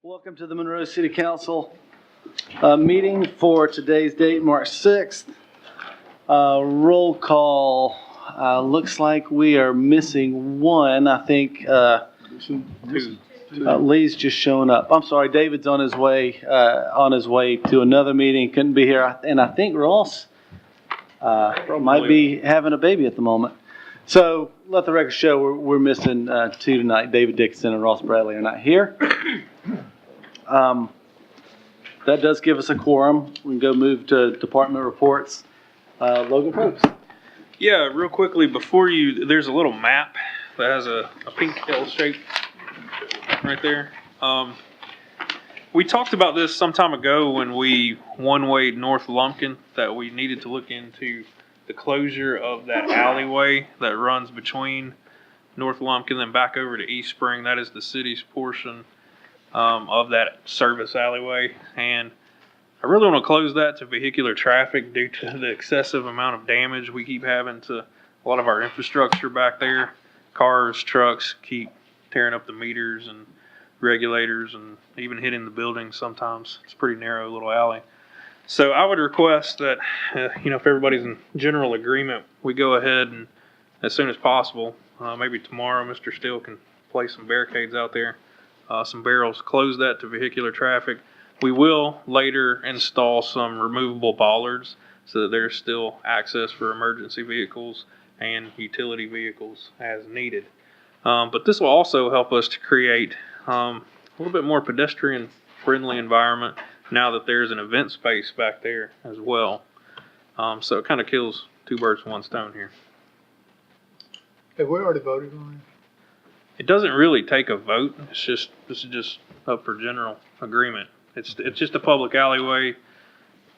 Welcome to the Monroe City Council meeting for today's date, March 6th. Roll call. Looks like we are missing one. I think Lee's just showing up. I'm sorry, David's on his way to another meeting. Couldn't be here. And I think Ross might be having a baby at the moment. So let the record show we're missing two tonight. David Dixon and Ross Bradley are not here. That does give us a quorum. We can go move to department reports. Logan Probst. Yeah, real quickly before there's a little map that has a pink L shape right there. We talked about this some time ago when we one-wayed North Lumpkin, that we needed to look into the closure of that alleyway that runs between North Lumpkin and back over to East Spring. That is the city's portion of that service alleyway, and I really want to close that to vehicular traffic due to the excessive amount of damage we keep having to a lot of our infrastructure back there. Cars, trucks keep tearing up the meters and regulators and even hitting the buildings sometimes. It's a pretty narrow little alley. So I would request that, if everybody's in general agreement, we go ahead and as soon as possible, maybe tomorrow, Mr. Steele can place some barricades out there. Some barrels, close that to vehicular traffic. We will later install some removable bollards so that there's still access for emergency vehicles and utility vehicles as needed. But this will also help us to create a little bit more pedestrian friendly environment now that there's an event space back there as well. So it kind of kills two birds with one stone here. Have we already voted on it? It doesn't really take a vote. This is just up for general agreement. It's just a public alleyway.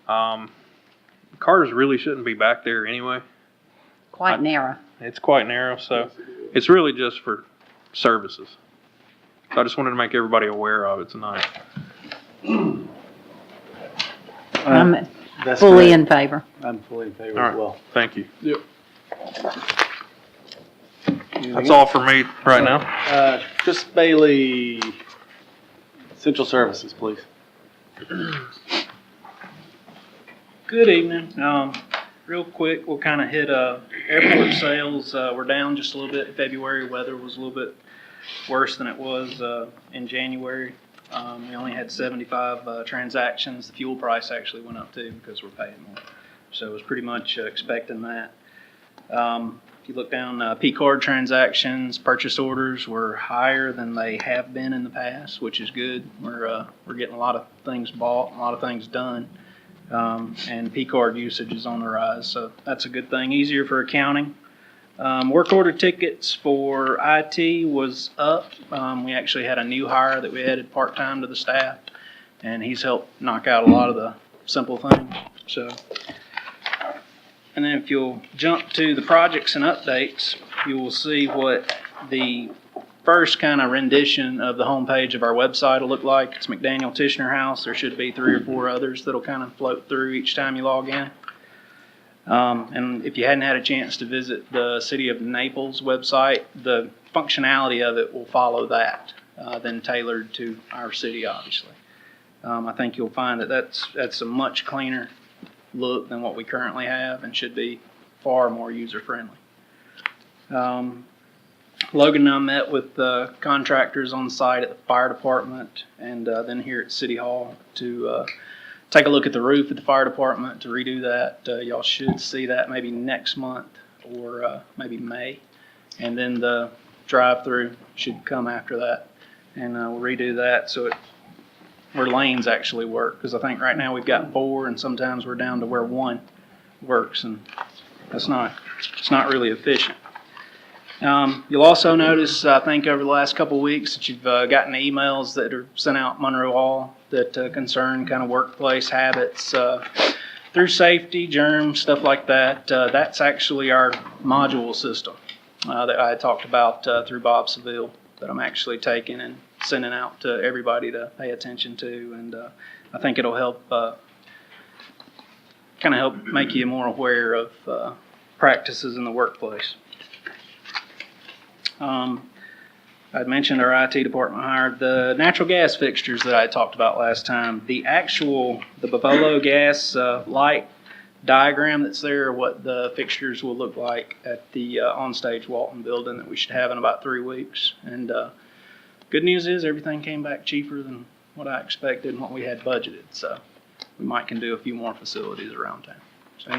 Cars really shouldn't be back there anyway. Quite narrow. It's quite narrow, so it's really just for services. So I just wanted to make everybody aware of it tonight. I'm That's fully correct. in favor. I'm fully in favor All as right, well. thank you. Yep. That's all for me right now. Chris Bailey, Central Services, please. Good evening. Real quick, we'll kind of hit airport sales. We're down just a little bit in February. Weather was a little bit worse than it was in January. We only had 75 transactions. The fuel price actually went up too because we're paying more. So I was pretty much expecting that. If you look down P-card transactions, purchase orders were higher than they have been in the past, which is good. We're getting a lot of things bought, a lot of things done, and P-card usage is on the rise, so that's a good thing. Easier for accounting. Work order tickets for IT was up. We actually had a new hire that we added part-time to the staff, and he's helped knock out a lot of the simple things. So. And then if you'll jump to the projects and updates, you will see what the first kind of rendition of the homepage of our website will look like. It's McDaniel Tishner House. There should be 3 or 4 others that'll kind of float through each time you log in. And if you hadn't had a chance to visit the City of Naples website, the functionality of it will follow that, then tailored to our city, obviously. I think you'll find that that's a much cleaner look than what we currently have and should be far more user-friendly. Logan and I met with contractors on site at the fire department and then here at City Hall to take a look at the roof at the fire department to redo that. Y'all should see that maybe next month or maybe May. And then the drive-through should come after that. And we'll redo that so where lanes actually work, because I think right now we've got 4 and sometimes we're down to where 1 works, and it's not really efficient. You'll also notice, I think over the last couple of weeks, that you've gotten emails that are sent out Monroe Hall that concern kind of workplace habits through safety, germs, stuff like that. That's actually our module system that I had talked about through Bob Seville that I'm actually taking and sending out to everybody to pay attention to, and I think it'll help kind of help make you more aware of practices in the workplace. I'd mentioned our IT department hired the natural gas fixtures that I talked about last time. The Bavolo gas light diagram that's there, what the fixtures will look like at the onstage Walton building that we should have in about 3 weeks. And good news is everything came back cheaper than what I expected and what we had budgeted. So we might can do a few more facilities around town. So,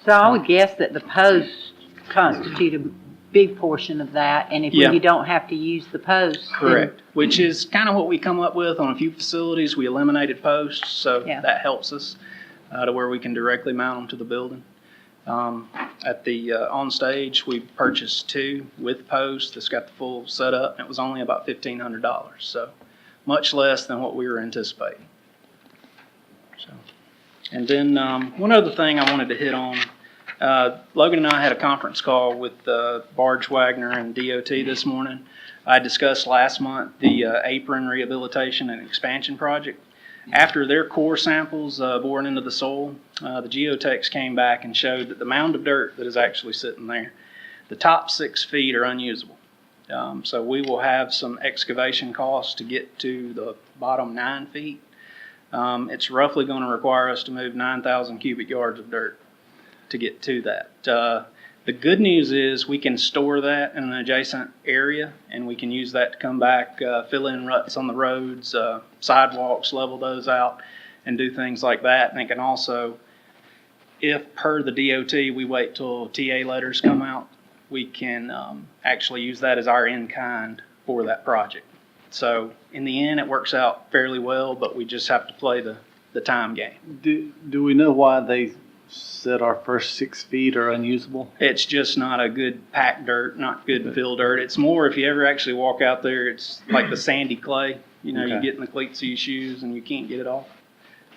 So I would guess that the posts constitute a big portion of that, and if Yeah. you don't have to use the posts. then- correct, which is kind of what we come up with on a few facilities. We eliminated posts, so Yeah. that helps us to where we can directly mount them to the building. At the on stage, we purchased 2 with posts. That's got the full setup. And it was only about $1,500, so much less than what we were anticipating. So, and then one other thing I wanted to hit on. Logan and I had a conference call with Barge Wagner and DOT this morning. I discussed last month the apron rehabilitation and expansion project. After their core samples bored into the soil, the geotechs came back and showed that the mound of dirt that is actually sitting there, the top 6 feet are unusable. So we will have some excavation costs to get to the bottom 9 feet. It's roughly going to require us to move 9,000 cubic yards of dirt to get to that. The good news is we can store that in an adjacent area, and we can use that to come back, fill in ruts on the roads, sidewalks, level those out, and do things like that. And it can also, if per the DOT, we wait till TA letters come out, we can actually use that as our in-kind for that project. So in the end, it works out fairly well, but we just have to play the time game. Do we know why they said our first 6 feet are unusable? It's just not a good packed dirt, not good fill dirt. It's more if you ever actually walk out there, it's like the sandy clay. You know, you Okay. get in the cleats of your shoes and you can't get it off.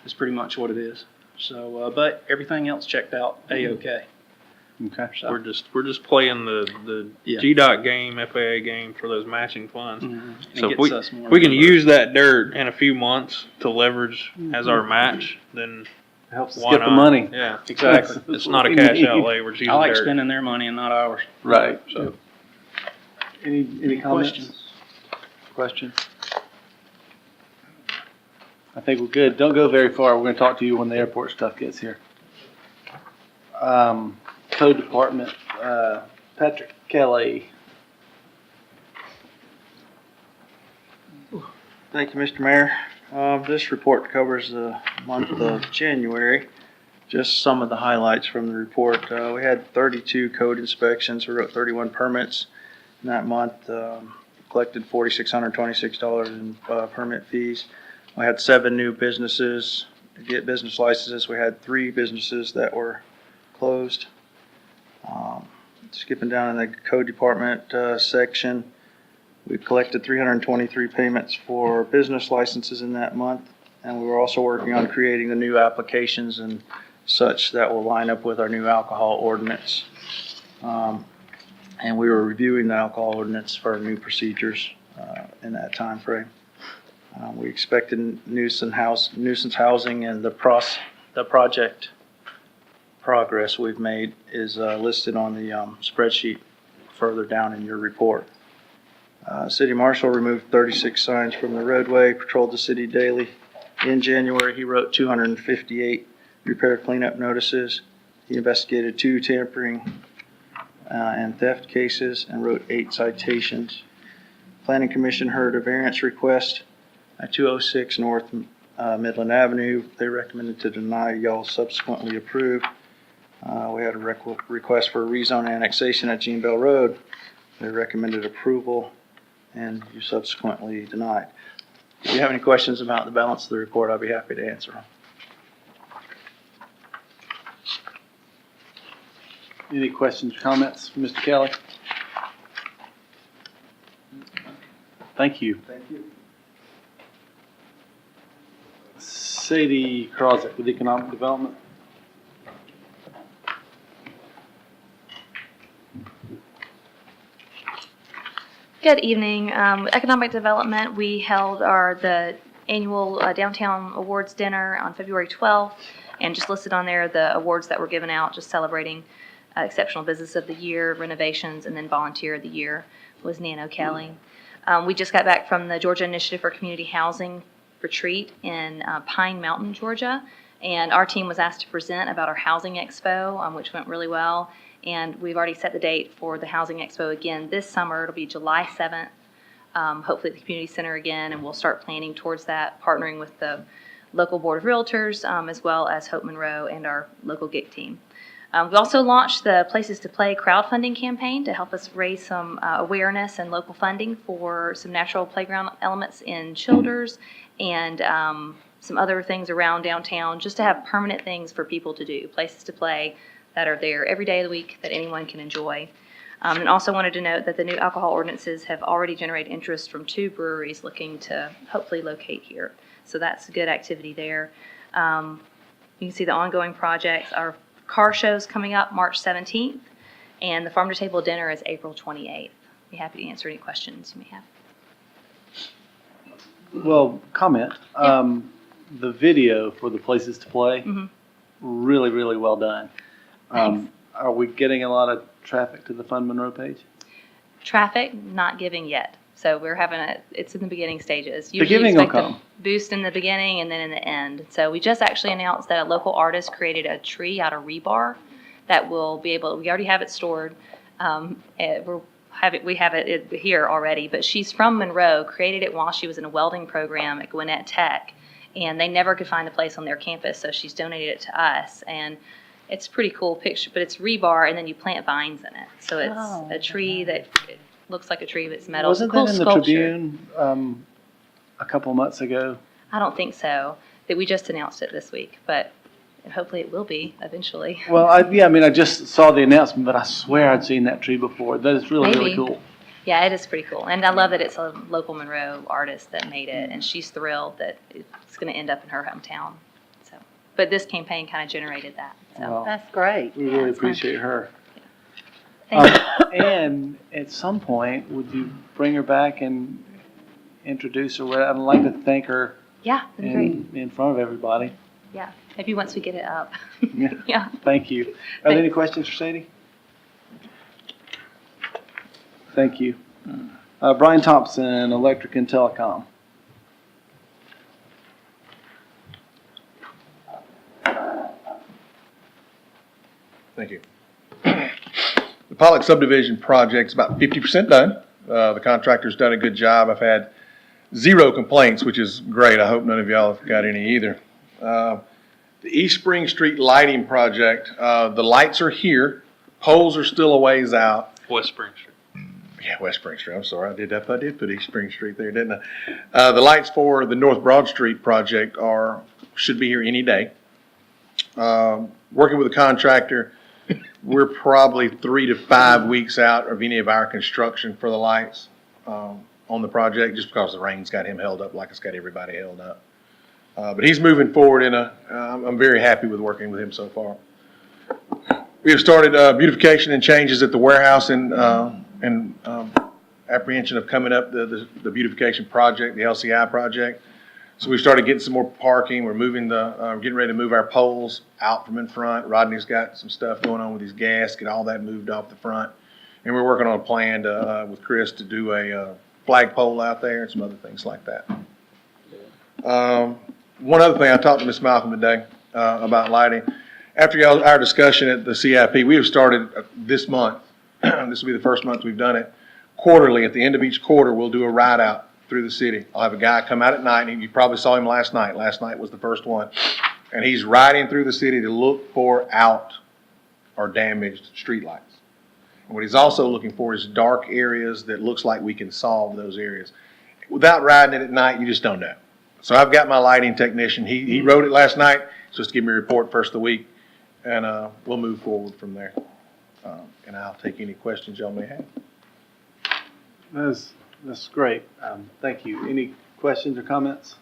That's pretty much what it is. So, but everything else checked out A-OK. Okay. So, We're just playing the Yeah. GDOT game, FAA game for those matching funds. mhm. So It if gets us more we can reimbursed. use that dirt in a few months to leverage as our match, then Helps us why get not? the money. Yeah, Exactly. it's not a cash outlay. We're just I using like dirt. spending their money and not ours. Right. So, Any comments? questions? Questions? I think we're good. Don't go very far. We're going to talk to you when the airport stuff gets here. Code Department, Patrick Kelly. Thank you, Mr. Mayor. This report covers the month of January. Just some of the highlights from the report. We had 32 code inspections. We wrote 31 permits in that month. Collected $4,626 in permit fees. We had 7 new businesses get business licenses. We had 3 businesses that were closed. Skipping down in the code department section, we collected 323 payments for business licenses in that month, and we were also working on creating the new applications and such that will line up with our new alcohol ordinance. And we were reviewing the alcohol ordinance for our new procedures in that time frame. We expected nuisance housing, and the project progress we've made is listed on the spreadsheet further down in your report. City Marshal removed 36 signs from the roadway, patrolled the city daily. In January, he wrote 258 repair cleanup notices. He investigated 2 tampering and theft cases and wrote 8 citations. Planning Commission heard a variance request at 206 North Midland Avenue. They recommended to deny. Y'all subsequently approved. We had a request for a rezone annexation at Jean Bell Road. They recommended approval, and you subsequently denied. If you have any questions about the balance of the report, I'll be happy to answer them. Any questions, comments from Mr. Kelly? Thank you. Thank you. Sadie Crosett with Economic Development. Good evening. Economic Development, we held the annual Downtown Awards Dinner on February 12th, and just listed on there the awards that were given out, just celebrating Exceptional Business of the Year, Renovations, and then Volunteer of the Year was Nan O'Kelly. We just got back from the Georgia Initiative for Community Housing retreat in Pine Mountain, Georgia. And our team was asked to present about our Housing Expo, which went really well. And we've already set the date for the Housing Expo again this summer. It'll be July 7th, hopefully at the Community Center again. And we'll start planning towards that, partnering with the local Board of Realtors, as well as Hope Monroe and our local GIC team. We also launched the Places to Play crowdfunding campaign to help us raise some awareness and local funding for some natural playground elements in Childers and some other things around downtown, just to have permanent things for people to do, places to play that are there every day of the week that anyone can enjoy. And also wanted to note that the new alcohol ordinances have already generated interest from 2 breweries looking to hopefully locate here. So that's a good activity there. You can see the ongoing projects. Our car show's coming up March 17th, and the Farm to Table dinner is April 28th. Be happy to answer any questions you may have. Well, comment. Yeah. The video for the Places to Play, Mhm. really, really well done. Thanks. Are we getting a lot of traffic to the Fund Monroe page? Traffic, not giving yet. So we're having it's in the beginning stages. The giving will come. Boost in the beginning and then in the end. So we just actually announced that a local artist created a tree out of rebar that will be able, we already have it stored. We have it here already, but she's from Monroe, created it while she was in a welding program at Gwinnett Tech, and they never could find a place on their campus, so she's donated it to us. And it's a pretty cool picture, but it's rebar, and then you plant vines in it. So it's a tree that it looks like a tree, but it's metal. Wasn't It's a cool that in the sculpture. Tribune a couple months ago? I don't think so. That we just announced it this week, but hopefully it will be eventually. Well, I just saw the announcement, but I swear I'd seen that tree before. That is really, really Maybe. cool. Yeah, it is pretty cool. And I love that it's a local Monroe artist that made it, and she's thrilled that it's going to end up in her hometown. So, but this campaign kind of generated that. So, Well, That's great. we really it's fun. appreciate her. thank you. And at some point, would you bring her back and introduce her? I'd like to thank her Yeah, that's great. in front of everybody. Yeah, maybe once we get it up. Yeah. Yeah. Thank you. Are there any questions for Sadie? Thank you. Brian Thompson, Electric and Telecom. Thank you. The Pollock subdivision project's about 50% done. The contractor's done a good job. I've had 0 complaints, which is great. I hope none of y'all have got any either. The East Spring Street lighting project, the lights are here. Poles are still a ways out. West Spring Street. Yeah, West Spring Street. I'm sorry. I did put East Spring Street there, didn't I? The lights for the North Broad Street project should be here any day. Working with a contractor, we're probably 3 to 5 weeks out of any of our construction for the lights on the project, just because the rain's got him held up like it's got everybody held up. But he's moving forward I'm very happy with working with him so far. We have started beautification and changes at the warehouse in apprehension of coming up the beautification project, the LCI project. So we started getting some more parking. We're getting ready to move our poles out from in front. Rodney's got some stuff going on with his gas, get all that moved off the front. And we're working on a plan with Chris to do a flagpole out there and some other things like that. One other thing, I talked to Ms. Malcolm today about lighting. After our discussion at the CIP, we have started this month. This will be the first month we've done it. Quarterly, at the end of each quarter, we'll do a ride out through the city. I'll have a guy come out at night, and you probably saw him last night. Last night was the first one. And he's riding through the city to look for out or damaged streetlights. And what he's also looking for is dark areas that looks like we can solve those areas. Without riding it at night, you just don't know. So I've got my lighting technician. He rode it last night, so just give me a report first of the week, and we'll move forward from there. And I'll take any questions y'all may have. That's great. Thank you. Any questions or comments?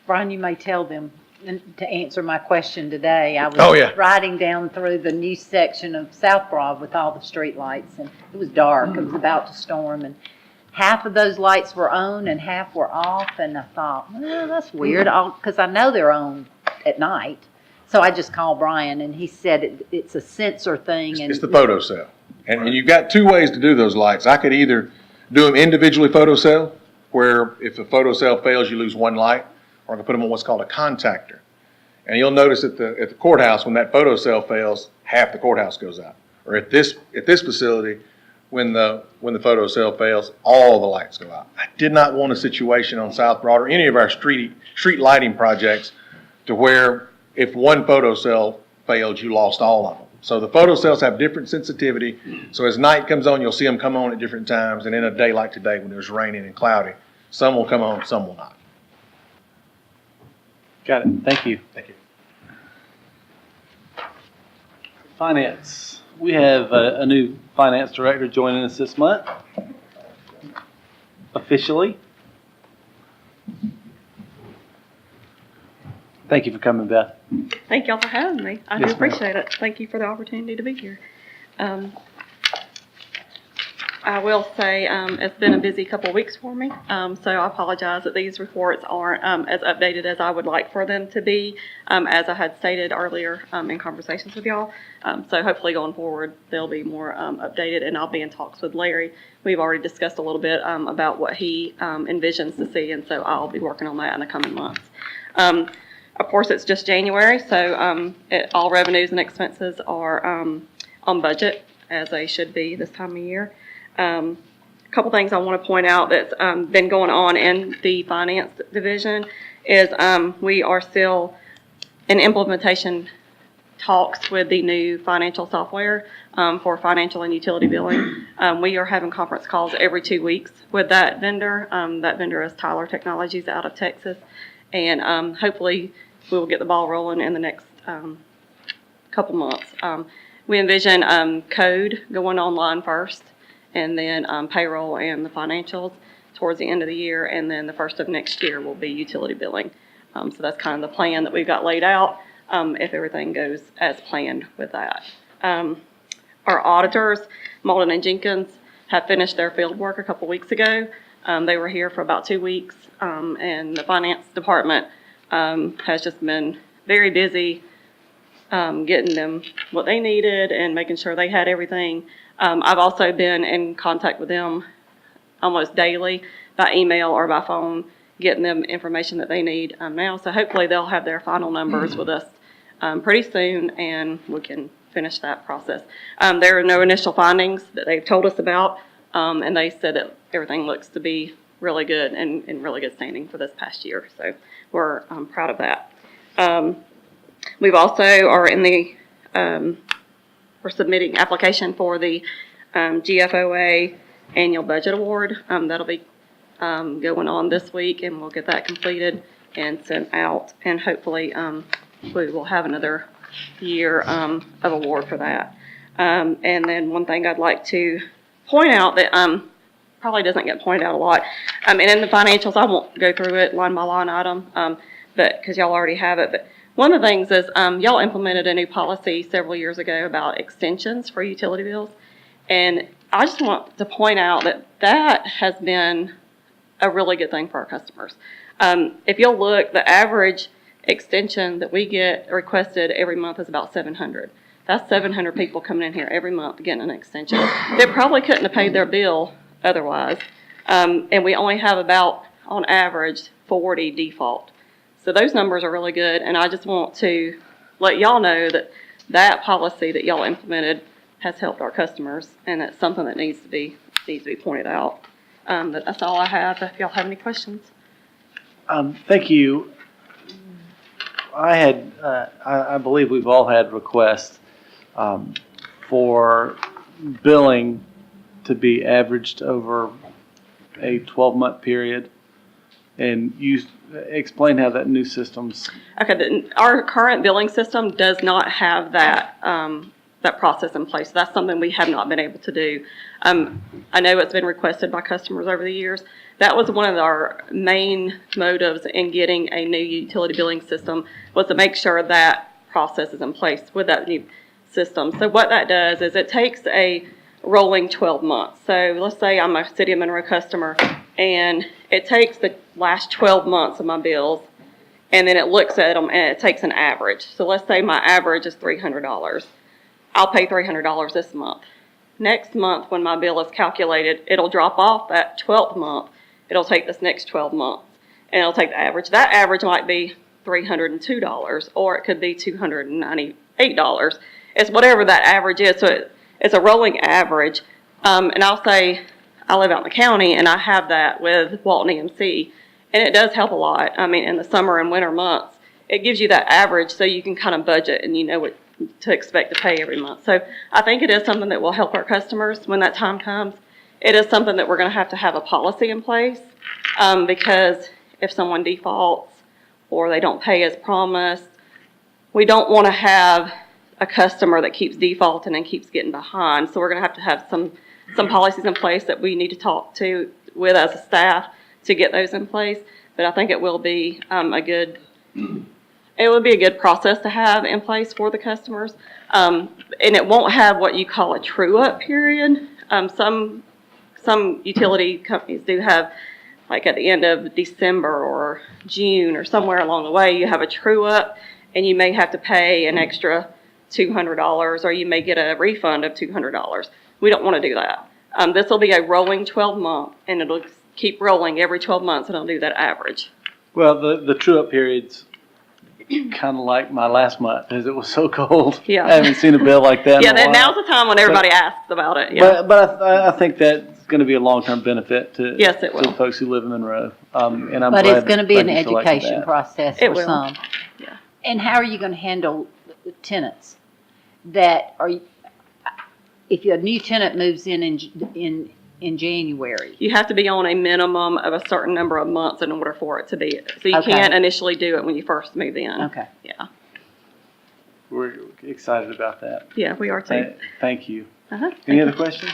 Brian, you may tell them, and to answer my question today, I Oh, was yeah. riding down through the new section of South Broad with all the street lights, and it was dark. It was about to storm, and half of those lights were on and half were off, and I thought, well, that's weird, because I know they're on at night. So I just called Brian, and he said it's a sensor thing. It's the photo cell. And you've got 2 ways to do those lights. I could either Do them individually photo cell, where if a photo cell fails, you lose one light, or I can put them on what's called a contactor. And you'll notice at the courthouse, when that photo cell fails, half the courthouse goes out. Or at this facility, when the photo cell fails, all the lights go out. I did not want a situation on South Broad or any of our street lighting projects to where if one photo cell failed, you lost all of them. So the photo cells have different sensitivity. So as night comes on, you'll see them come on at different times. And in a day like today, when there's raining and cloudy, some will come on, some will not. Got it. Thank you. Thank you. Finance. We have a new finance director joining us this month. Officially. Thank you for coming, Beth. Thank y'all for having me. I Yes, do ma'am. appreciate it. Thank you for the opportunity to be here. I will say it's been a busy couple of weeks for me, so I apologize that these reports aren't as updated as I would like for them to be, as I had stated earlier in conversations with y'all. So hopefully going forward, they'll be more updated, and I'll be in talks with Larry. We've already discussed a little bit about what he envisions to see, and so I'll be working on that in the coming months. Of course, it's just January, so all revenues and expenses are on budget, as they should be this time of year. A couple things I want to point out that's been going on in the finance division is we are still in implementation talks with the new financial software for financial and utility billing. We are having conference calls every 2 weeks with that vendor. That vendor is Tyler Technologies out of Texas. And hopefully we will get the ball rolling in the next couple months. We envision code going online first, and then payroll and the financials towards the end of the year, and then the first of next year will be utility billing. So that's kind of the plan that we've got laid out, if everything goes as planned with that. Our auditors, Malden and Jenkins, have finished their field work a couple weeks ago. They were here for about 2 weeks, and the finance department has just been very busy getting them what they needed and making sure they had everything. I've also been in contact with them almost daily by email or by phone, getting them information that they need now. So hopefully they'll have their final numbers with us pretty soon, and we can finish that process. There are no initial findings that they've told us about, and they said that everything looks to be really good and in really good standing for this past year. So we're proud of that. We've also are in the we're submitting application for the GFOA Annual Budget Award. That'll be going on this week, and we'll get that completed and sent out. And hopefully we will have another year of award for that. And then one thing I'd like to point out that probably doesn't get pointed out a lot, and in the financials, I won't go through it line by line item, but because y'all already have it. But one of the things is y'all implemented a new policy several years ago about extensions for utility bills. And I just want to point out that that has been a really good thing for our customers. If you'll look, the average extension that we get requested every month is about 700. That's 700 people coming in here every month getting an extension. They probably couldn't have paid their bill otherwise. And we only have about, on average, 40 default. So those numbers are really good, and I just want to let y'all know that that policy that y'all implemented has helped our customers, and it's something that needs to be pointed out. But that's all I have. If y'all have any questions. Thank you. I believe we've all had requests for billing to be averaged over a 12-month period. And you explain how that new system's... Okay, our current billing system does not have that that process in place. That's something we have not been able to do. I know it's been requested by customers over the years. That was one of our main motives in getting a new utility billing system, was to make sure that process is in place with that new system. So what that does is it takes a rolling 12 months. So let's say I'm a City of Monroe customer, and it takes the last 12 months of my bills, and then it looks at them and it takes an average. So let's say my average is $300. I'll pay $300 this month. Next month, when my bill is calculated, it'll drop off that 12th month. It'll take this next 12 months, and it'll take the average. That average might be $302, or it could be $298. It's whatever that average is. So it's a rolling average. And I'll say I live out in the county, and I have that with Walton EMC, and it does help a lot. I mean, in the summer and winter months, it gives you that average so you can kind of budget and you know what to expect to pay every month. So I think it is something that will help our customers when that time comes. It is something that we're going to have a policy in place, because if someone defaults or they don't pay as promised, we don't want to have a customer that keeps defaulting and keeps getting behind. So we're going to have some policies in place that we need to talk with as a staff to get those in place. But I think it will be it would be a good process to have in place for the customers. And it won't have what you call a true-up period. Some utility companies do have, like at the end of December or June or somewhere along the way, you have a true-up, and you may have to pay an extra $200, or you may get a refund of $200. We don't want to do that. This will be a rolling 12-month, and it'll keep rolling every 12 months, and it'll do that average. Well, the true-up period's kind of like my last month, because it was so cold. Yeah. I haven't seen a bill like that in a while. Now's the time when everybody asks about it. Yeah. But I think that's going to be a long-term benefit to Yes, it will. to the folks who live in Monroe. And I'm But glad, it's going to be an glad you selected education that. process It for will. some. Yeah. And how are you going to handle the tenants that are, if a new tenant moves in January? You have to be on a minimum of a certain number of months in order for it to be. So you Okay. can't initially do it when you first move in. Okay. Yeah. We're excited about that. Yeah, we are too. Thank you. Uh-huh. Any other questions?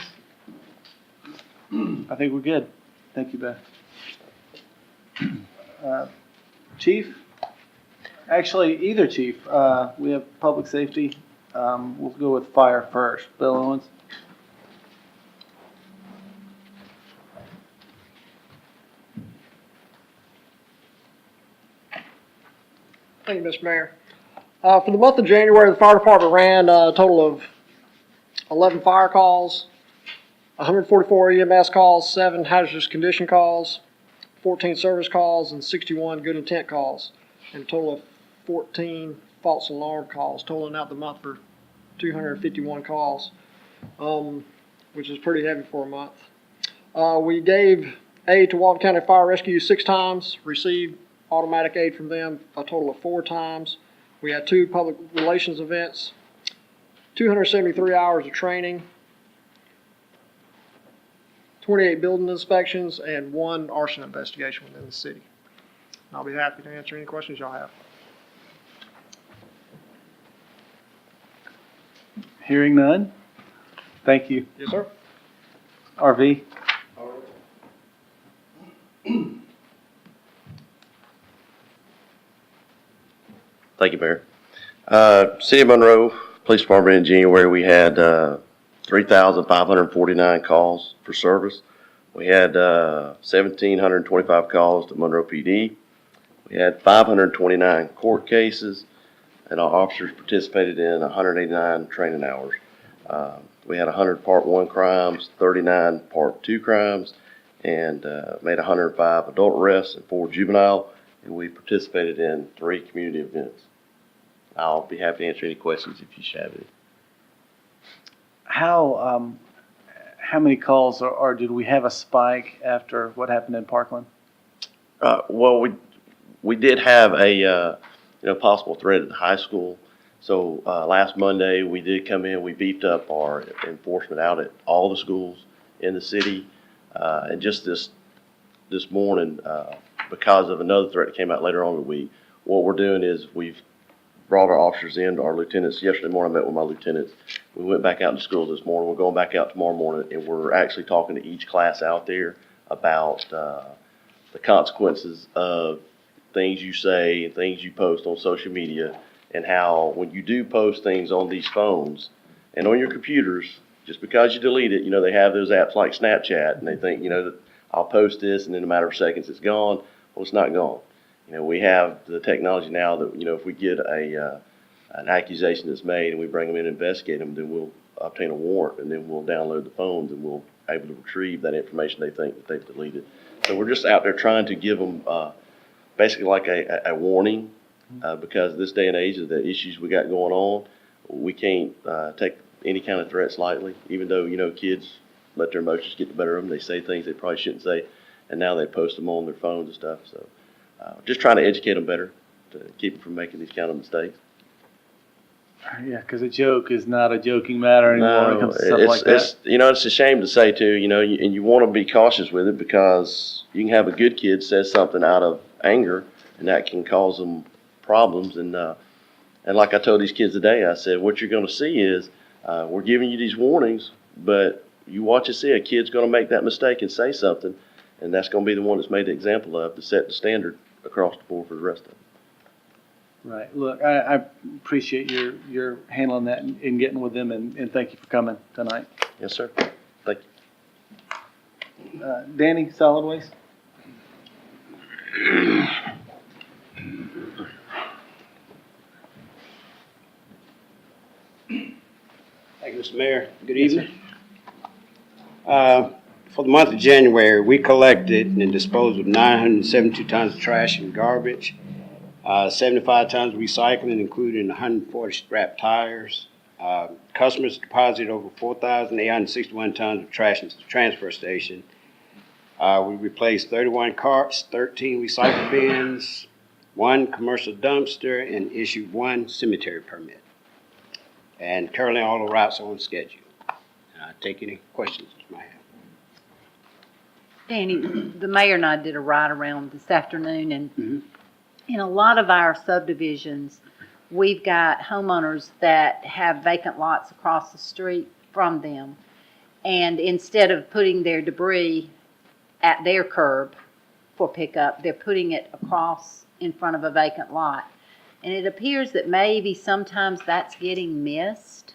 I think we're good. Thank you, Beth. Chief? Actually, either chief. We have public safety. We'll go with fire first. Bill Owens? Thank you, Mr. Mayor. For the month of January, the fire department ran a total of 11 fire calls, 144 EMS calls, 7 hazardous condition calls, 14 service calls, and 61 good intent calls, and a total of 14 false alarm calls, totaling out the month for 251 calls, which is pretty heavy for a month. We gave aid to Walton County Fire Rescue 6 times, received automatic aid from them a total of 4 times. We had 2 public relations events, 273 hours of training, 28 building inspections, and 1 arson investigation within the city. I'll be happy to answer any questions y'all have. Hearing none? Thank you. Yes, sir. RV? Thank you, Mayor. City of Monroe Police Department in January, we had 3,549 calls for service. We had 1,725 calls to Monroe PD. We had 529 court cases, and our officers participated in 189 training hours. We had 100 Part 1 crimes, 39 Part 2 crimes, and made 105 adult arrests and 4 juvenile, and we participated in 3 community events. I'll be happy to answer any questions if you should have any. How many calls or did we have a spike after what happened in Parkland? Well, we did have a possible threat at the high school. So last Monday we did come in. We beefed up our enforcement out at all the schools in the city, and just this morning, because of another threat that came out later on in the week, what we're doing is we've brought our officers in, our lieutenants. Yesterday morning I met with my lieutenants. We went back out to schools this morning. We're going back out tomorrow morning, and we're actually talking to each class out there about the consequences of things you say and things you post on social media, and how when you do post things on these phones and on your computers, just because you delete it, they have those apps like Snapchat, and they think, that I'll post this and in a matter of seconds it's gone. Well, it's not gone. We have the technology now that, if we get an accusation that's made and we bring them in and investigate them, then we'll obtain a warrant, and then we'll download the phones and we'll able to retrieve that information they think that they've deleted. So we're just out there trying to give them basically like a warning, because this day and age of the issues we got going on, we can't take any kind of threats lightly, even though, you know, kids let their emotions get the better of them. They say things they probably shouldn't say, and now they post them on their phones and stuff. So just trying to educate them better to keep them from making these kind of mistakes. Yeah, because a joke is not a joking matter anymore when it comes to stuff like it's, that. you know, it's a shame to say too, you know, and you want to be cautious with it, because you can have a good kid say something out of anger, and that can cause them problems. And like I told these kids today, I said, what you're going to see is we're giving you these warnings, but you watch and see a kid's going to make that mistake and say something, and that's going to be the one that's made the example of to set the standard across the board for the rest of them. Right. Look, I appreciate your handling that and getting with them, and thank you for coming tonight. Yes, sir. Thank you. Danny, solid waste? Thank you, Mr. Mayor. Good evening. For the month of January, we collected and disposed of 972 tons of trash and garbage, 75 tons of recycling, including 140 scrap tires. Customers deposited over 4,861 tons of trash into the transfer station. We replaced 31 carts, 13 recycle bins, 1 commercial dumpster, and issued 1 cemetery permit. And currently all the routes are on schedule. Take any questions you might have. Danny, the mayor and I did a ride around this afternoon, and in a lot of our subdivisions, we've got homeowners that have vacant lots across the street from them. And instead of putting their debris at their curb for pickup, they're putting it across in front of a vacant lot. And it appears that maybe sometimes that's getting missed,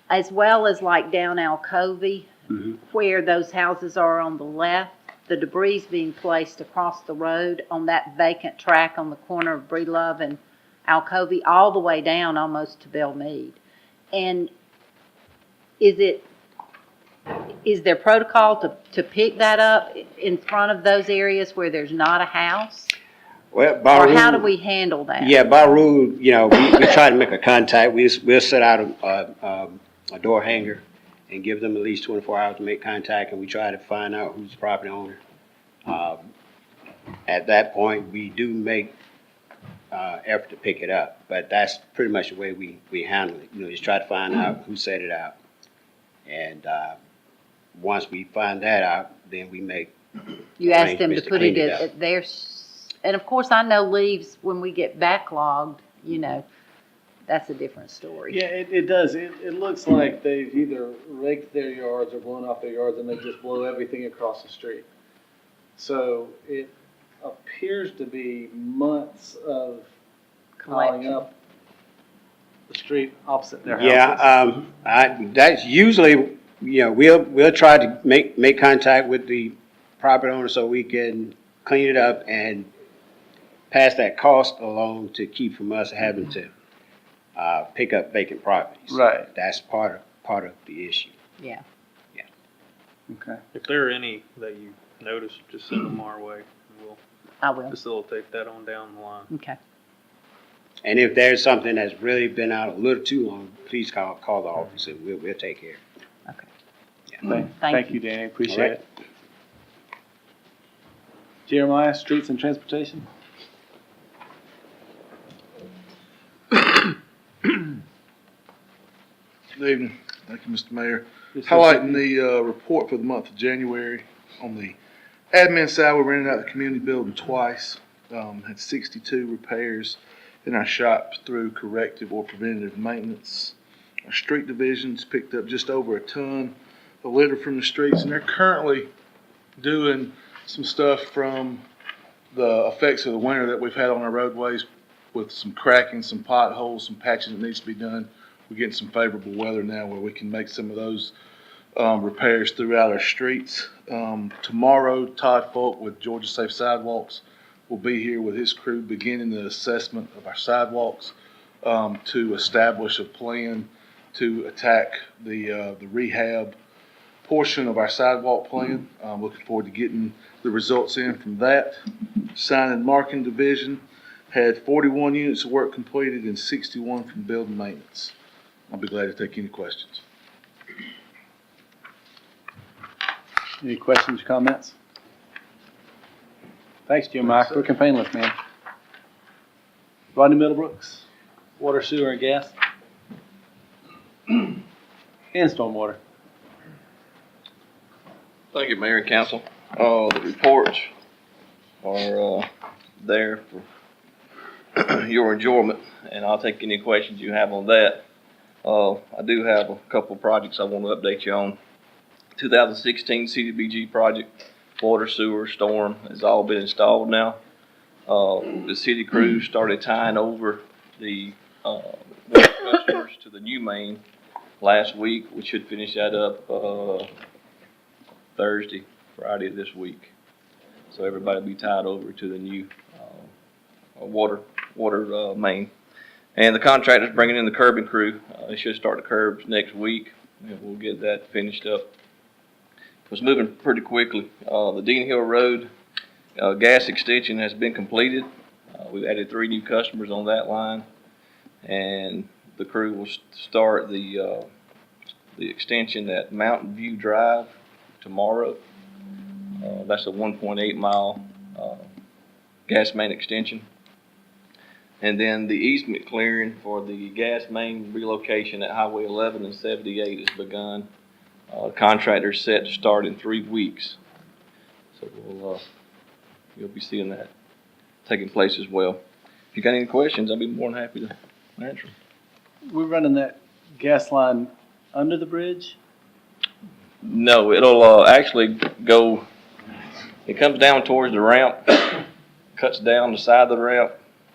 as well as like down Alcovey, where those houses are on the left, the debris is being placed across the road on that vacant track on the corner of Breedlove and Alcovey, all the way down almost to Belmead. And is there protocol to pick that up in front of those areas where there's not a house? Well, by Or rule, how do we handle that? Yeah, by rule, you know, we try to make a contact. We'll set out a door hanger and give them at least 24 hours to make contact, and we try to find out who's the property owner. At that point, we do make effort to pick it up, but that's pretty much the way we handle it. You know, just try to find out who set it out. And once we find that out, then we make You ask them to arrangements put clean it up. at their, and of course, I know leaves, when we get backlogged, you know, that's a different story. Yeah, it does. It looks like they've either raked their yards or blown off their yards, and they just blow everything across the street. So it appears to be months of piling Collection. up the street opposite their houses. Yeah, that's usually, you know, we'll try to make contact with the property owner so we can clean it up and pass that cost along to keep from us having to pick up vacant properties. Right. That's part of the issue. Yeah. Okay. If there are any that you notice, just send them our way, and we'll I will. facilitate that on down the line. Okay. And if there's something that's really been out a little too long, please call the office and we'll take care of it. Okay. Thank you, Danny. Appreciate All right. it. Jeremiah, streets and transportation? Good evening. Thank you, Mr. Mayor. Yes, sir. Highlighting the report for the month of January, on the admin side, we rented out the community building twice. Had 62 repairs in our shop through corrective or preventative maintenance. Our street divisions picked up just over a ton of litter from the streets, and they're currently doing some stuff from the effects of the winter that we've had on our roadways, with some cracking, some potholes, some patching that needs to be done. We're getting some favorable weather now where we can make some of those repairs throughout our streets. Tomorrow, Todd Folk with Georgia Safe Sidewalks will be here with his crew beginning the assessment of our sidewalks to establish a plan to attack the rehab portion of our sidewalk plan. I'm looking forward to getting the results in from that. Sign and marking division had 41 units of work completed and 61 from building maintenance. I'll be glad to take any questions. Any questions or comments? Thanks, Jim Meyer. Quick and painless, man. Rodney Middlebrooks, water, sewer, and gas. And stormwater. Thank you, Mayor and Council. The reports are there for your enjoyment, and I'll take any questions you have on that. I do have a couple of projects I want to update you on. 2016 CDBG project, water, sewer, storm, has all been installed now. The city crew started tying over the water customers to the new main last week. We should finish that up Thursday, Friday of this week. So everybody will be tied over to the new water main. And the contractor's bringing in the curbing crew. They should start the curbs next week, and we'll get that finished up. It was moving pretty quickly. The Dean Hill Road gas extension has been completed. We've added 3 new customers on that line, and the crew will start the extension at Mountain View Drive tomorrow. That's a 1.8 mile gas main extension. And then the easement clearing for the gas main relocation at Highway 11 and 78 has begun. Contractor's set to start in 3 weeks. So you'll be seeing that taking place as well. If you got any questions, I'll be more than happy to answer them. We're running that gas line under the bridge? No, it'll actually go, it comes down towards the ramp, cuts down the side of the ramp,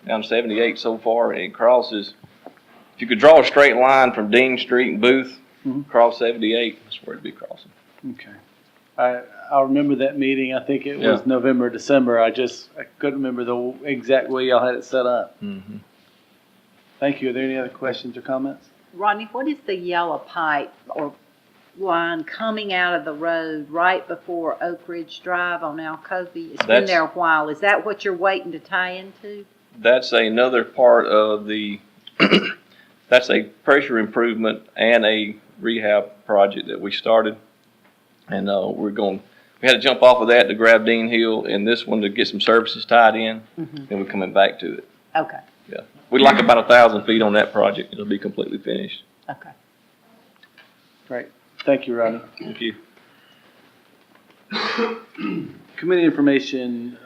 down 78 so far, and it crosses. If you could draw a straight line from Dean Street and Booth, across 78, that's where it'd be crossing. Okay. I remember that meeting. I think it was November, December. I couldn't remember the exact way y'all had it set up. Mm-hmm. Thank you. Are there any other questions or comments? Rodney, what is the yellow pipe or line coming out of the road right before Oak Ridge Drive on Alcovey? It's been there a while. Is that what you're waiting to tie into? That's another part of the, that's a pressure improvement and a rehab project that we started. And we had to jump off of that to grab Dean Hill and this one to get some services tied in. And we're coming back to it. Okay. Yeah. We'd like about 1,000 feet on that project. It'll be completely finished. Okay. Great. Thank you, Rodney. Thank you. Committee information,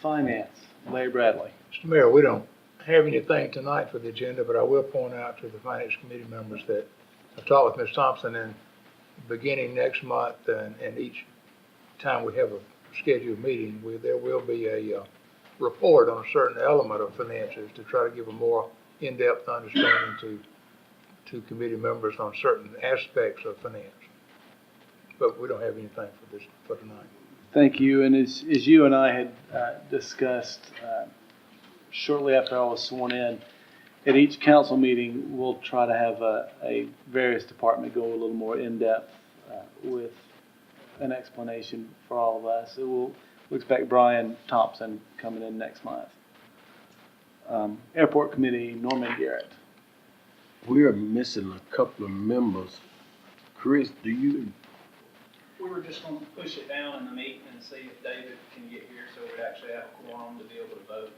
finance, Larry Bradley. Mr. Mayor, we don't have anything tonight for the agenda, but I will point out to the Finance Committee members that I've talked with Ms. Thompson, and beginning next month and each time we have a scheduled meeting, there will be a report on a certain element of finances to try to give a more in-depth understanding to committee members on certain aspects of finance. But we don't have anything for tonight. Thank you. And as you and I had discussed shortly after I was sworn in, at each council meeting, we'll try to have a various department go a little more in-depth with an explanation for all of us. So we'll expect Brian Thompson coming in next month. Airport Committee, Norman Garrett. We are missing a couple of members. Chris, do you? We were just going to push it down in the meeting and see if David can get here so we'd actually have a quorum to be able to vote.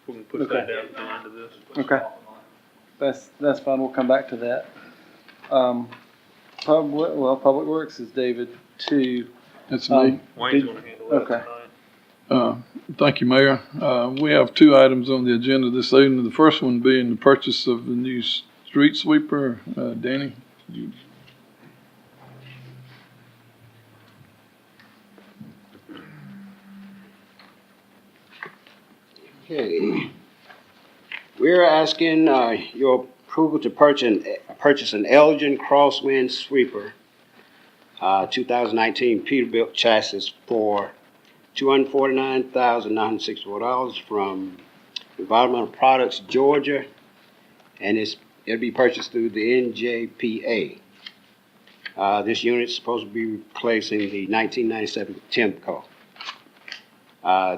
We can push that down at the end of this. Okay. That's fine. We'll come back to that. Public Works is David too. That's me. Wayne's going to handle that tonight. Thank you, Mayor. We have 2 items on the agenda this evening. The first one being the purchase of the new street sweeper. Danny? Okay. We're asking your approval to purchase an Elgin Crosswind sweeper, 2019 Peterbilt chassis for $249,964 from Environmental Products Georgia, and it's It'll be purchased through the NJPA. This unit is supposed to be replacing the 1997 Timco.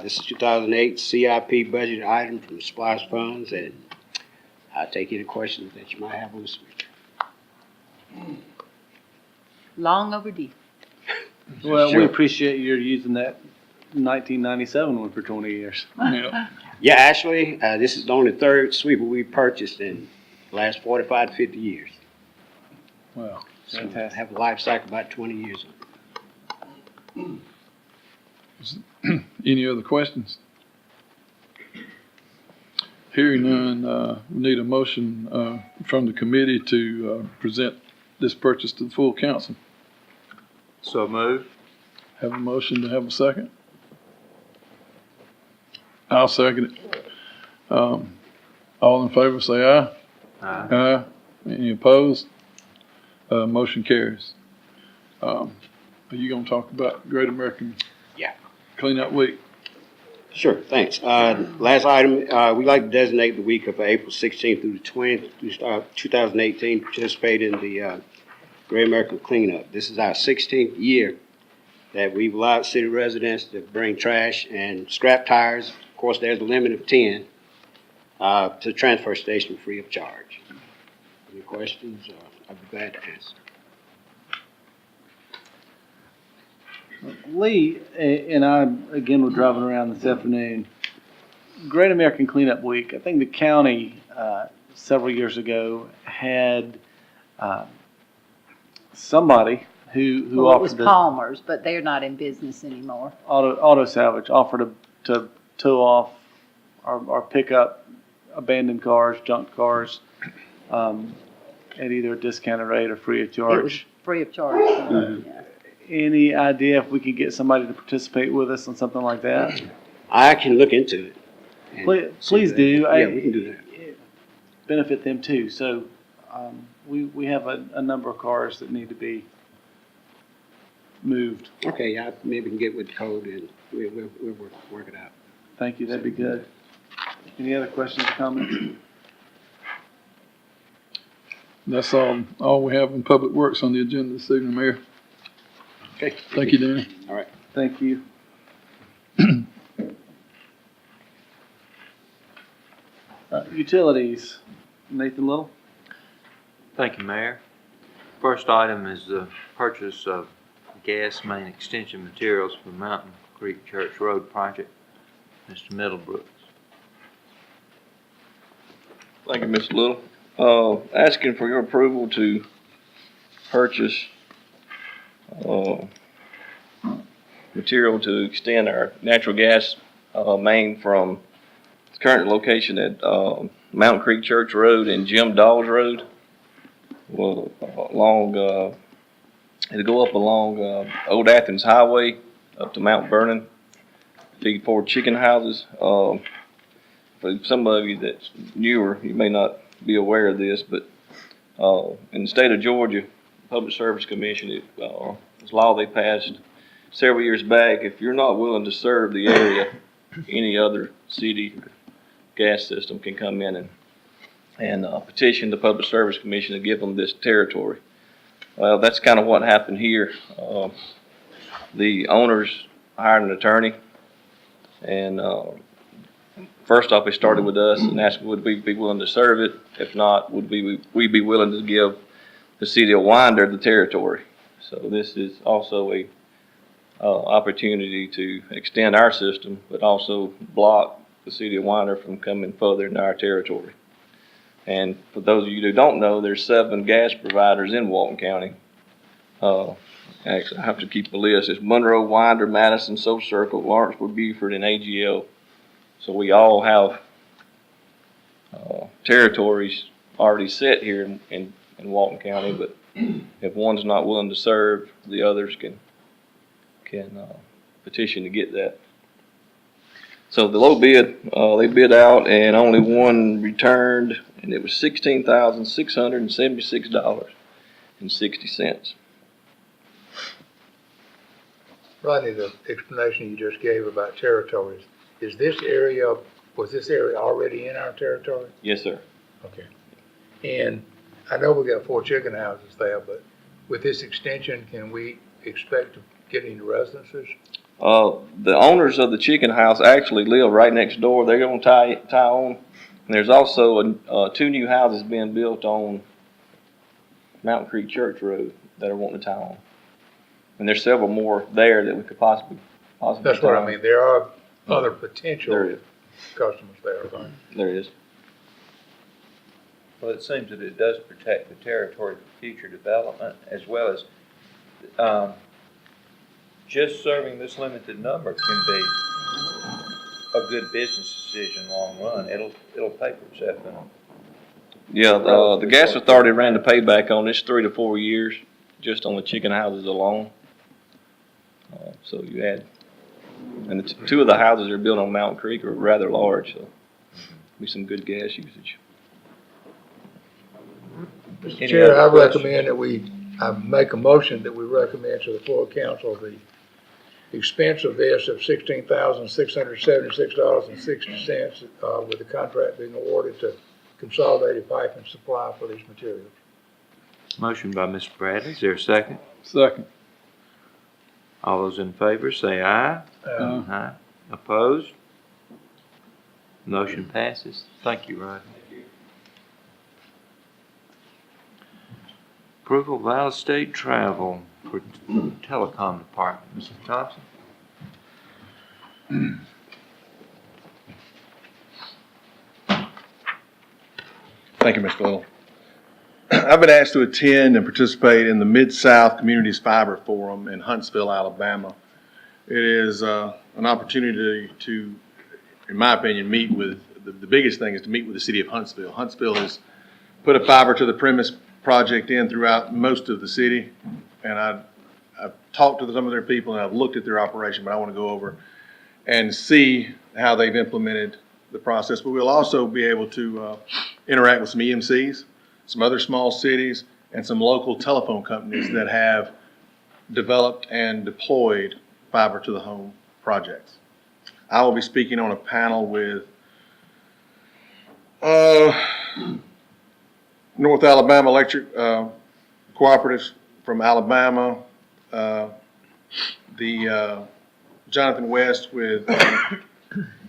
This is 2008 CIP budget item from the SPOS funds, and I'll take any questions that you might have on this. Long overdue. Well, we Sure. appreciate your using that 1997 one for 20 years. Yeah, actually, this is the only third sweeper we purchased in the last 45 to 50 years. Wow. So we have a life cycle about 20 years. Any other questions? Hearing none, we need a motion from the committee to present this purchase to the full council. So move. Have a motion to have a second? I'll second it. All in favor, say aye. Aye. Any opposed? Motion carries. Are you gonna talk about Great American? Yeah. Cleanup Week? Sure, thanks. Last item, we'd like to designate the week of April 16th through the 20th, 2018, participate in the Great American Cleanup. This is our 16th year that we've allowed city residents to bring trash and scrap tires. Of course, there's a limit of 10 to the transfer station free of charge. Any questions? I'd be glad to answer. Lee and I, again, were driving around this afternoon. Great American Cleanup Week, I think the county several years ago had somebody who Well, it was offered to, Palmer's, but they're not in business anymore. auto salvage, offered to tow off or pick up abandoned cars, junk cars, at either a discounted rate or free of It was charge. free of charge. Yeah. Any idea if we could get somebody to participate with us on something like that? I can look into it. and Please see do. Yeah, we can do that. Benefit them too. So, we have a number of cars that need to be moved. Okay, yeah, maybe we can get with the code and we'll work it out. Thank you, that'd be good. Any other questions or comments? That's all we have in Public Works on the agenda this evening, Mayor. Okay. Thank you, Danny. All right. Thank you. Utilities, Nathan Little? Thank you, Mayor. First item is the purchase of gas main extension materials for Mountain Creek Church Road project. Mr. Middlebrooks. Thank you, Mr. Little. Asking for your approval to purchase material to extend our natural gas main from its current location at Mountain Creek Church Road and Jim Dawes Road. Well, it'll go up along Old Athens Highway up to Mount Vernon, feed 4 chicken houses. For some of you that's newer, you may not be aware of this, but in the state of Georgia, Public Service Commission, it's a law they passed several years back. If you're not willing to serve the area, any other city gas system can come in and petition the Public Service Commission to give them this territory. Well, that's kind of what happened here. The owners hired an attorney, and first off, they started with us and asked would we be willing to serve it. If not, would we be willing to give the city of Winder the territory. So this is also a opportunity to extend our system, but also block the city of Winder from coming further into our territory. And for those of you who don't know, there's 7 gas providers in Walton County. Actually, I have to keep the list. It's Monroe, Winder, Madison, Social Circle, Lawrenceburg, Beaufort, and AGL. So we all have territories already set here in Walton County, but if one's not willing to serve, the others can petition to get that. So the low bid, they bid out and only one returned, and it was $16,676.60. Rodney, the explanation you just gave about territories, was this area already in our territory? Yes, sir. Okay. And I know we got 4 chicken houses there, but with this extension, can we expect to get any residences? The owners of the chicken house actually live right next door. They're gonna tie on. And there's also 2 new houses being built on Mountain Creek Church Road that are wanting to tie on. And there's several more there that we could possibly That's what tie I on. mean. There are other potential There is. customers there, right? There is. Well, it seems that it does protect the territory for future development, as well as, just serving this limited number can be a good business decision long run. It'll pay for itself in Yeah, the gas authority ran the payback on this 3 to 4 years, just on the chicken houses alone. So you add, and the 2 of the houses are built on Mountain Creek are rather large, so be some good gas usage. Mr. Any Chair, other I recommend that I make a motion that we recommend to the full council the expense of this of $16,676.60, with the contract being awarded to Consolidated Pipe and Supply for these materials. Motion by Mr. Bradley, is there a second? Second. All those in favor say aye. Aye. Opposed? Motion passes. Thank you, Rodney. Approval of out-of-state travel for telecom department. Mr. Thompson? Thank you, Mr. Little. I've been asked to attend and participate in the Mid-South Communities Fiber Forum in Huntsville, Alabama. It is an opportunity to, in my opinion, meet with, the biggest thing is to meet with the city of Huntsville. Huntsville has put a fiber to the premise project in throughout most of the city, and I've talked to some of their people and I've looked at their operation, but I want to go over and see how they've implemented the process. But we'll also be able to interact with some EMCs, some other small cities, and some local telephone companies that have developed and deployed fiber to the home projects. I will be speaking on a panel with North Alabama Electric Cooperatives from Alabama, the Jonathan West with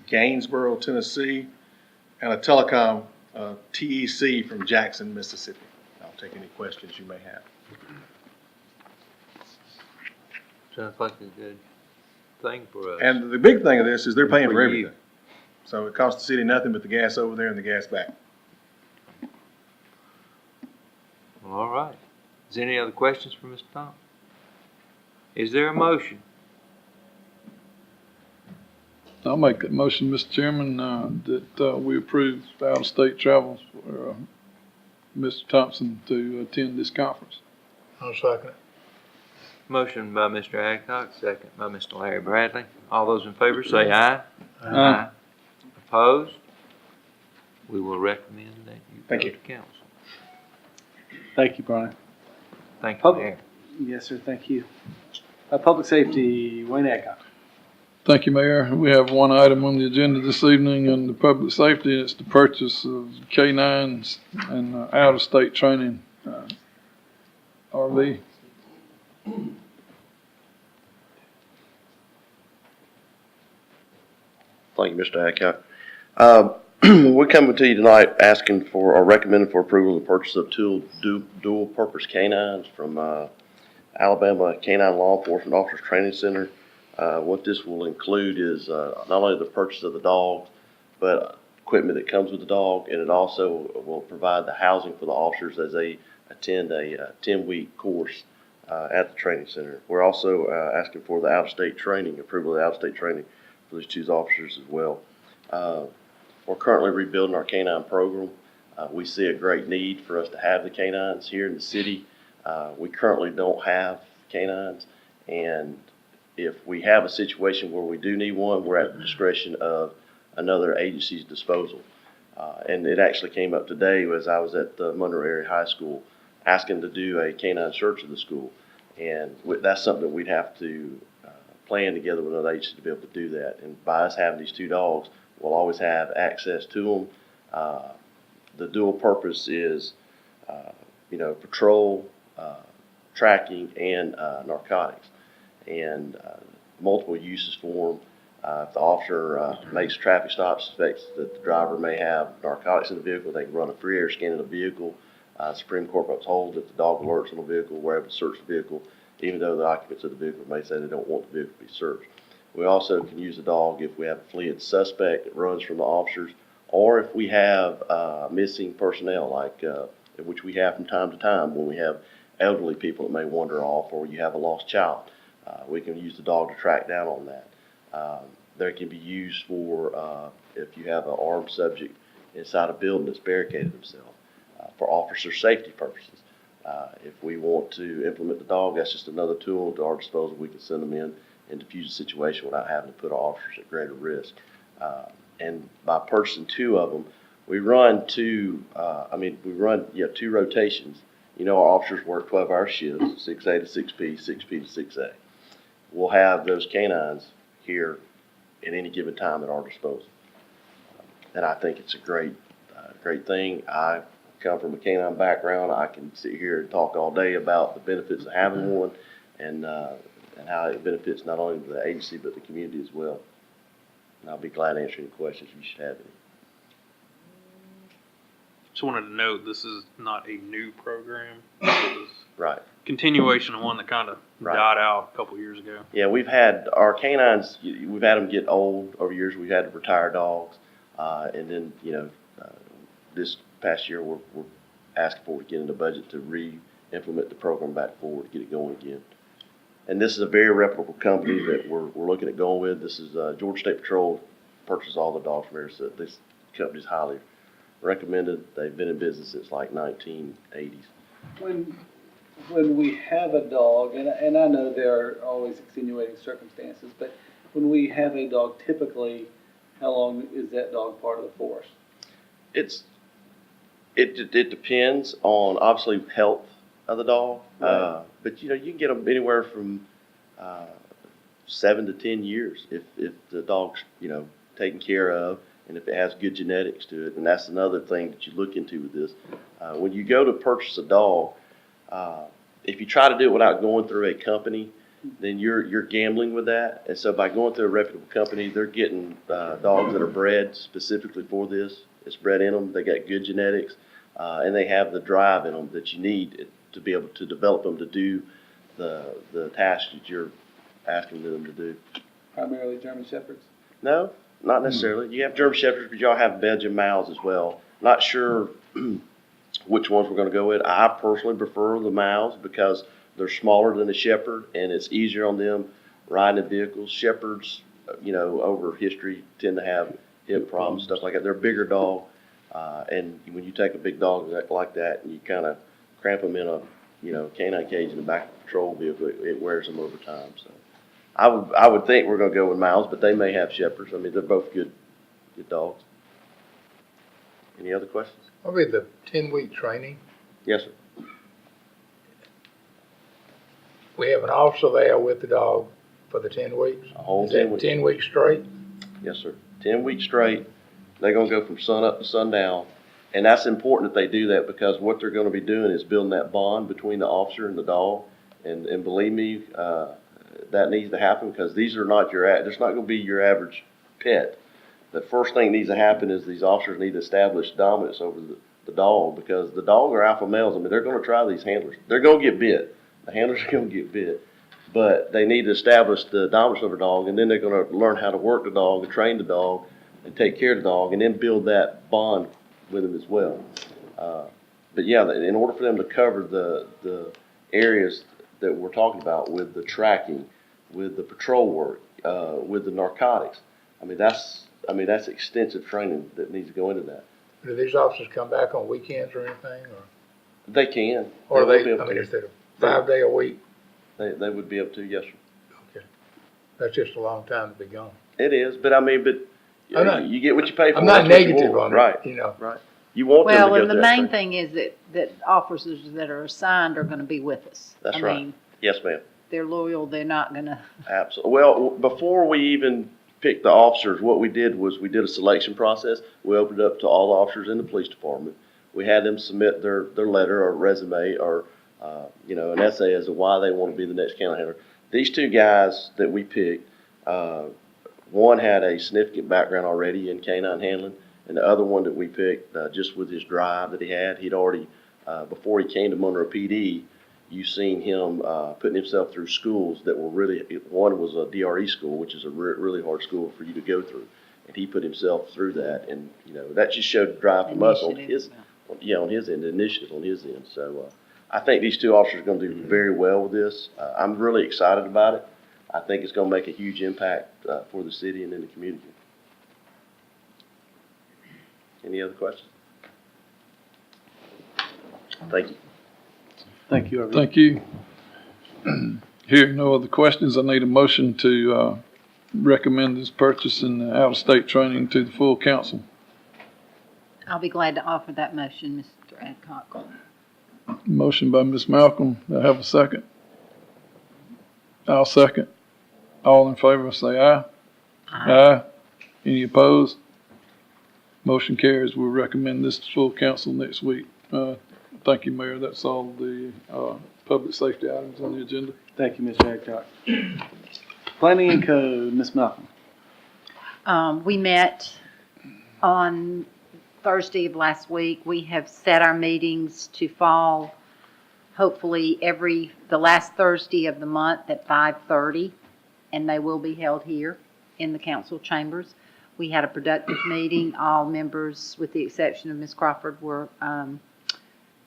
Gainesboro, Tennessee, and a telecom TEC from Jackson, Mississippi. I'll take any questions you may have. Sounds like a good thing for us. And the big thing of this is they're paying for For you. everything. So it costs the city nothing but the gas over there and the gas back. Well, all right. Is there any other questions for Mr. Thompson? Is there a motion? I'll make that motion, Mr. Chairman, that we approve out-of-state travels for Mr. Thompson to attend this conference. I'll second it. Motion by Mr. Adcock, second by Mr. Larry Bradley. All those in favor say aye. Aye. Opposed? We will recommend that you Thank go you. to council. Thank you, Brian. Thank you, Public- Mayor. Yes, sir, thank you. Public Safety, Wayne Adcock. Thank you, Mayor. We have one item on the agenda this evening under public safety. It's the purchase of K-9s and out-of-state training RV. Thank you, Mr. Adcock. We're coming to you tonight asking for, or recommending for approval of the purchase of two dual-purpose canines from Alabama Canine Law Enforcement Officers Training Center. What this will include is not only the purchase of the dog, but equipment that comes with the dog, and it also will provide the housing for the officers as they attend a 10-week course at the training center. We're also asking for the out-of-state training, approval of the out-of-state training for these two officers as well. We're currently rebuilding our canine program. We see a great need for us to have the canines here in the city. We currently don't have canines, and if we have a situation where we do need one, we're at the discretion of another agency's disposal. And it actually came up today as I was at the Monroe Area High School asking to do a canine search of the school. And that's something that we'd have to plan together with another agency to be able to do that. And by us having these two dogs, we'll always have access to them. the dual purpose is, patrol, tracking, and narcotics. And multiple uses for them. If the officer makes a traffic stop, suspects that the driver may have narcotics in the vehicle, they can run a free air scan of the vehicle. Supreme Court was told that the dog alerts on the vehicle, we're able to search the vehicle, even though the occupants of the vehicle may say they don't want the vehicle to be searched. We also can use the dog if we have a fleeing suspect that runs from the officers, or if we have missing personnel, like which we have from time to time when we have elderly people that may wander off, or you have a lost child. We can use the dog to track down on that. They can be used for if you have an armed subject inside a building that's barricaded themselves, for officer safety purposes. If we want to implement the dog, that's just another tool at our disposal. We can send them in and diffuse the situation without having to put our officers at greater risk. And by purchasing 2 of them, we run 2 rotations. Our officers work 12-hour shifts, 6A to 6P, 6P to 6A. We'll have those canines here at any given time at our disposal. And I think it's a great thing. I come from a canine background. I can sit here and talk all day about the benefits of having one and how it benefits not only the agency but the community as well. And I'll be glad to answer any questions if you should have any. Just wanted to note, this is not a new program. This is Right. continuation of one that kind of Right. died out a couple years ago. Yeah, we've had our canines, we've had them get old over years. We've had to retire dogs. And then, this past year, we're asking for to get in the budget to re-implement the program back forward to get it going again. And this is a very reputable company that we're looking at going with. This is Georgia State Patrol purchases all the dogs from here, so this company is highly recommended. They've been in business since like 1980s. When we have a dog, and I know there are always extenuating circumstances, but when we have a dog, typically, how long is that dog part of the force? It depends on obviously health of the dog, Right. but you can get them anywhere from 7 to 10 years if the dog's taken care of and if it has good genetics to it. And that's another thing that you look into with this. When you go to purchase a dog, if you try to do it without going through a company, then you're gambling with that. And so by going through a reputable company, they're getting dogs that are bred specifically for this. It's bred in them. They got good genetics, and they have the drive in them that you need to be able to develop them to do the tasks that you're asking them to do. Primarily German Shepherds? No, not necessarily. You have German Shepherds, but y'all have Belgian Mals as well. Not sure which ones we're going to go with. I personally prefer the Mals because they're smaller than the Shepherd, and it's easier on them riding in vehicles. Shepherds, over history tend to have hip problems, stuff like that. They're a bigger dog, and when you take a big dog like that and you kind of cramp them in a canine cage in the back of a patrol vehicle, it wears them over time. So I would think we're going to go with Mals, but they may have Shepherds. I mean, they're both good dogs. Any other questions? What will be the 10-week training? Yes, sir. We have an officer there with the dog for the 10 weeks? A whole Is that 10 weeks. 10 weeks straight? Yes, sir. 10 weeks straight. They're going to go from sun up to sundown. And that's important that they do that because what they're going to be doing is building that bond between the officer and the dog. And believe me, that needs to happen because these are not there's not going to be your average pet. The first thing that needs to happen is these officers need to establish dominance over the dog because the dog are alpha males. I mean, they're going to try these handlers. They're going to get bit. The handlers are going to get bit. But they need to establish the dominance of the dog, and then they're going to learn how to work the dog and train the dog and take care of the dog and then build that bond with them as well. But yeah, in order for them to cover the areas that we're talking about with the tracking, with the patrol work, with the narcotics, that's extensive training that needs to go into that. Do these officers come back on weekends or anything, or? They can. Or They'll they, be able to. is it a 5-day a week? They would be able to, yes, sir. Okay. That's just a long time to be gone. It is, but you get what you pay for. I'm not That's what you negative want. on Right. it, Right. You want them to Well, go and the through that main training. thing is that officers that are assigned are gonna be with us. That's I right. mean, Yes, ma'am. they're loyal, they're not gonna, Absolutely. Well, before we even picked the officers, what we did was we did a selection process. We opened it up to all the officers in the police department. we had them submit their letter or resume or, an essay as to why they want to be the next county handler. These two guys that we picked, one had a significant background already in canine handling, and the other one that we picked, just with his drive that he had, he'd already, before he came to Monroe PD, you've seen him putting himself through schools that were really, one was a DRE school, which is a really hard school for you to go through. And he put himself through that, and, that just showed drive from us on his, on his end, the initiative on his end. So I think these two officers are going to do very well with this. I'm really excited about it. I think it's going to make a huge impact for the city and in the community. Any other questions? Thank you. Thank you, everyone. Thank you. Hearing no other questions, I need a motion to recommend this purchase and out-of-state training to the full council. I'll be glad to offer that motion, Mr. Adcock. Motion by Ms. Malcolm. Do I have a second? I'll second. All in favor, say aye. Aye. Any opposed? Motion carries. We'll recommend this to full council next week. Thank you, Mayor. That's all the public safety items on the agenda. Thank you, Mr. Adcock. Planning and Code, Ms. Malcolm. We met on Thursday of last week. We have set our meetings to fall hopefully the last Thursday of the month at 5:30, and they will be held here in the council chambers. We had a productive meeting. All members, with the exception of Ms. Crawford, were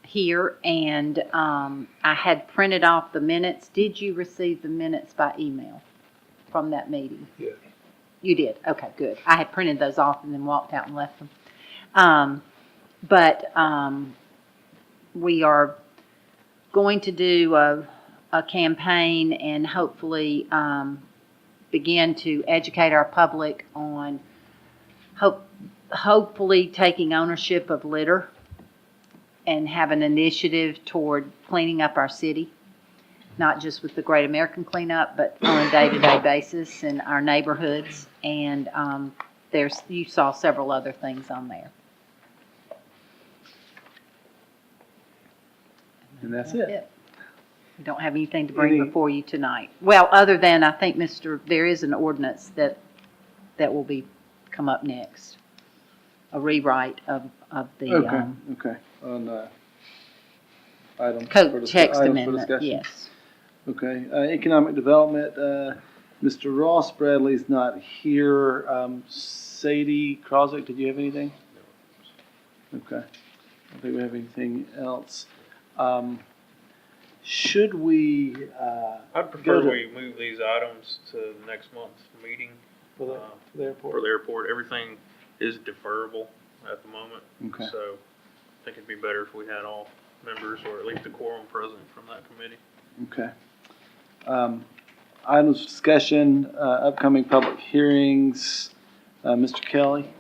here, and I had printed off the minutes. Did you receive the minutes by email from that meeting? Yeah. You did? Okay, good. I had printed those off and then walked out and left them. But we are going to do a campaign and hopefully begin to educate our public on hopefully taking ownership of litter and have an initiative toward cleaning up our city, not just with the Great American Cleanup, but on a day-to-day basis in our neighborhoods. And you saw several other things on there. And that's it. We don't have anything to bring before you tonight. Well, other than I think, there is an ordinance that will come up next. A rewrite of the Okay. On items for code text items for amendment, discussion. yes. Okay. Economic Development, Mr. Ross Bradley's not here. Sadie Croswick, did you have anything? Okay. I don't think we have anything else. Should we, I'd prefer we move these items to next month's meeting. For the airport? For the airport. Everything is deferrable at the moment. Okay. So I think it'd be better if we had all members or at least a quorum present from that committee. Okay. Items of discussion, upcoming public hearings. Mr. Kelly?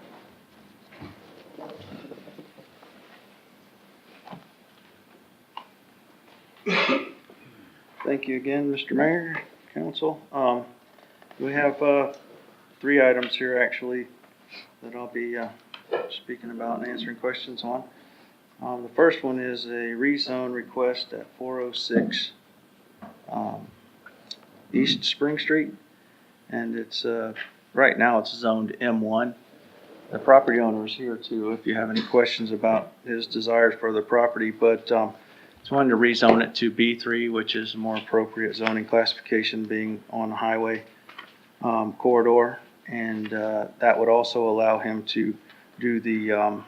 Thank you again, Mr. Mayor, Council. We have 3 items here actually that I'll be speaking about and answering questions on. The first one is a rezone request at 406 East Spring Street, and it's right now it's zoned M1. The property owner is here too if you have any questions about his desires for the property, but just wanted to rezone it to B3, which is a more appropriate zoning classification, being on the highway corridor, and that would also allow him to do the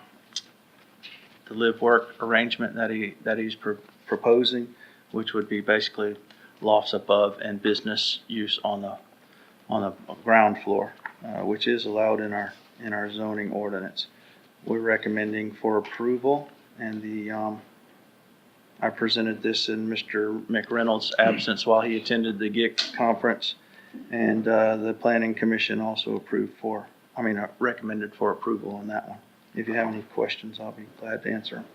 live-work arrangement that he's proposing, which would be basically lofts above and business use on the ground floor, which is allowed in our zoning ordinance. We're recommending for approval, and I presented this in Mr. McReynolds' absence while he attended the GIC conference, and the Planning Commission also recommended for approval on that one. If you have any questions, I'll be glad to answer them.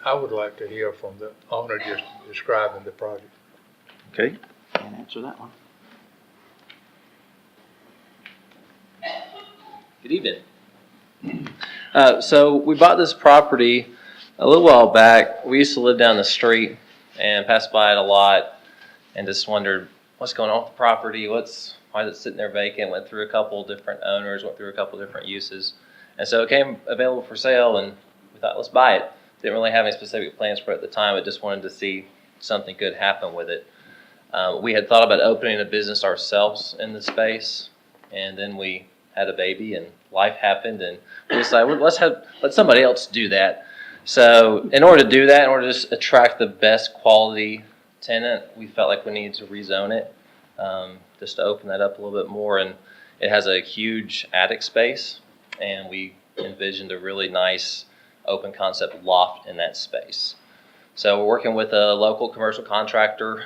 I would like to hear from the owner just describing the project. Okay, I'll answer that one. Good evening. So we bought this property a little while back. We used to live down the street and passed by it a lot and just wondered what's going on with the property. Why is it sitting there vacant? Went through a couple different owners, went through a couple different uses. And so it came available for sale and we thought, let's buy it. Didn't really have any specific plans for it at the time, but just wanted to see something good happen with it. We had thought about opening a business ourselves in the space, and then we had a baby and life happened, and we decided, well, let somebody else do that. So in order to do that, in order to just attract the best quality tenant, we felt like we needed to rezone it, just to open that up a little bit more. And it has a huge attic space, and we envisioned a really nice open concept loft in that space. So we're working with a local commercial contractor,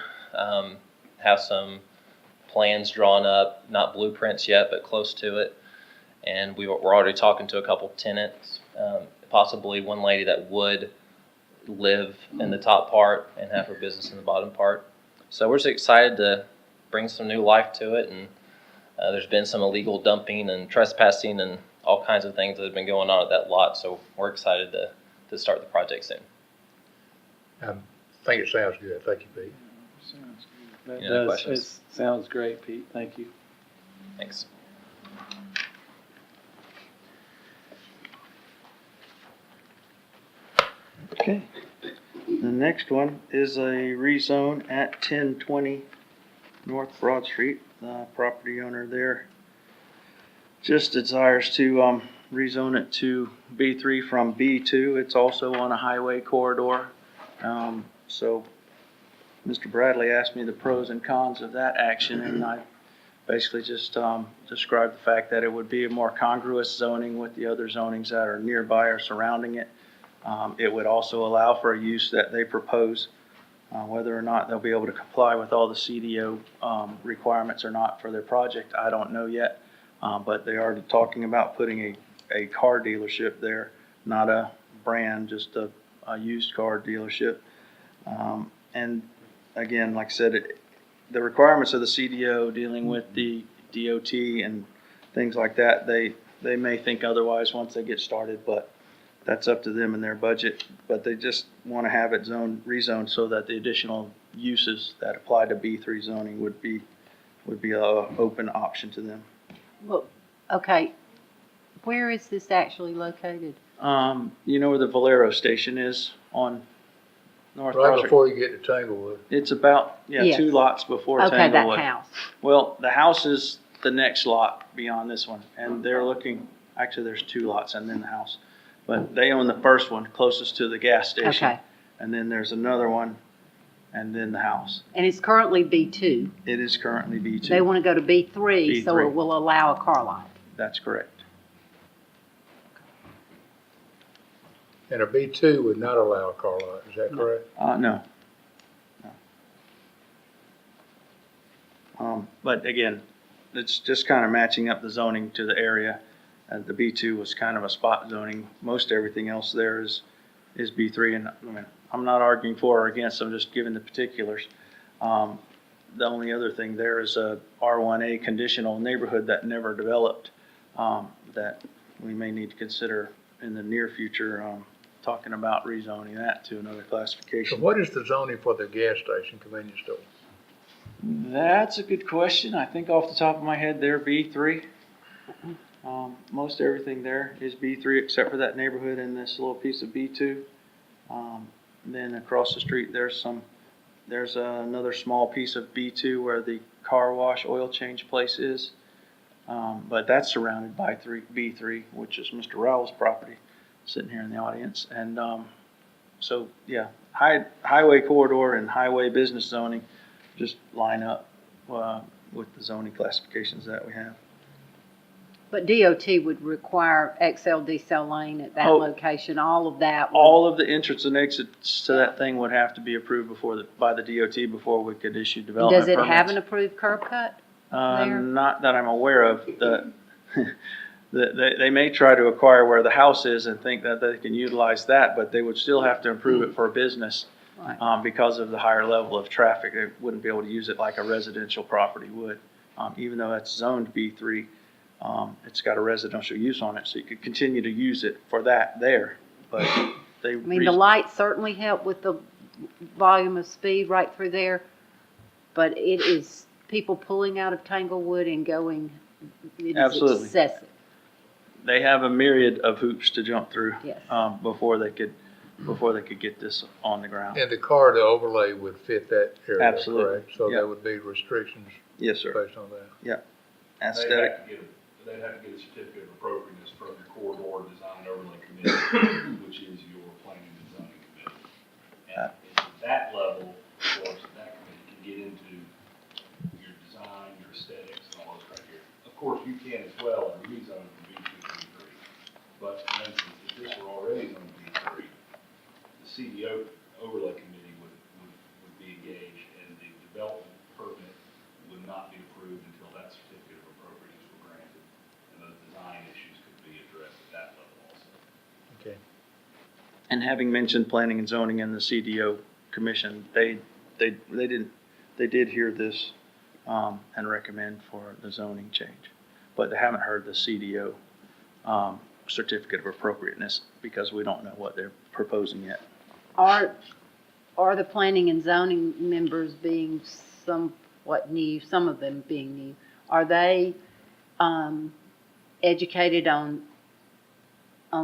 have some plans drawn up, not blueprints yet, but close to it. And we're already talking to a couple tenants, possibly one lady that would live in the top part and have her business in the bottom part. So we're just excited to bring some new life to it. And there's been some illegal dumping and trespassing and all kinds of things that have been going on at that lot. So we're excited to start the project soon. I think it sounds good. Thank you, Pete. Sounds good. Any other questions? It sounds great, Pete. Thank you. Thanks. Okay. The next one is a rezone at 1020 North Broad Street. The property owner there just desires to rezone it to B3 from B2. It's also on a highway corridor. So Mr. Bradley asked me the pros and cons of that action, and I basically just described the fact that it would be a more congruous zoning with the other zonings that are nearby or surrounding it. It would also allow for a use that they propose. Whether or not they'll be able to comply with all the CDO requirements or not for their project, I don't know yet. But they are talking about putting a car dealership there, not a brand, just a used car dealership. And again, like I said, the requirements of the CDO dealing with the DOT and things like that, they may think otherwise once they get started, but that's up to them and their budget. But they just want to have it rezoned so that the additional uses that apply to B3 zoning would be an open option to them. Well, okay, where is this actually located? You know where the Valero station is on North Right Broad Street? before you get to Tanglewood. It's about, Yes. 2 lots before Okay, Tanglewood. that house. Well, the house is the next lot beyond this one, and they're looking, actually, there's 2 lots and then the house. But they own the first one closest to the gas station. Okay. And then there's another one, and then the house. And it's currently B2. It is currently B2. They want to go to B3, so B3. it will allow a car lot. That's correct. And a B2 would not allow a car lot, is that correct? No. But again, it's just kind of matching up the zoning to the area. The B2 was kind of a spot zoning. Most everything else there is B3. And I mean, I'm not arguing for or against, I'm just giving the particulars. The only other thing there is a R1A conditional neighborhood that never developed, that we may need to consider in the near future, talking about rezoning that to another So classification. what is the zoning for the gas station convenience store? That's a good question. I think off the top of my head, they're B3. Most everything there is B3 except for that neighborhood and this little piece of B2. Then across the street, there's another small piece of B2 where the car wash oil change place is. But that's surrounded by B3, which is Mr. Rowell's property, sitting here in the audience. And so, yeah, highway corridor and highway business zoning just line up with the zoning classifications that we have. But DOT would require XL, decel lane at that location, all of that. All of the entrance and exits to that thing would have to be approved by the DOT before we could issue development Does it permits. have an approved curb cut there? Not that I'm aware of. They may try to acquire where the house is and think that they can utilize that, but they would still have to improve it for a business. Right. Because of the higher level of traffic. They wouldn't be able to use it like a residential property would. Even though it's zoned B3, It's got a residential use on it, so you could continue to use it for that there, but they. I mean, the lights certainly help with the volume of speed right through there, but it is people pulling out of Tanglewood and going, it is Absolutely. excessive. They have a myriad of hoops to jump through, Yes. before they could get this on the ground. And the car, the overlay would fit that area, Absolutely. correct? So Yeah. there would be restrictions Yes, sir. based on that. Aesthetic. They'd have to get a certificate of appropriateness from your corridor design overlay committee, which is your planning and zoning committee. And at that level, of course, that committee can get into your design, your aesthetics, and all those criteria. Of course, you can as well and rezone from B2 to B3. But for instance, if this were already zoned B3, the CDO overlay committee would be engaged, and the development permit would not be approved until that certificate of appropriateness were granted, and those design issues could be addressed at that level also. Okay. And having mentioned planning and zoning and the CDO commission, they did hear this, and recommend for the zoning change. But they haven't heard the CDO, certificate of appropriateness, because we don't know what they're proposing yet. Are the planning and zoning members being somewhat new, some of them being new, are they educated on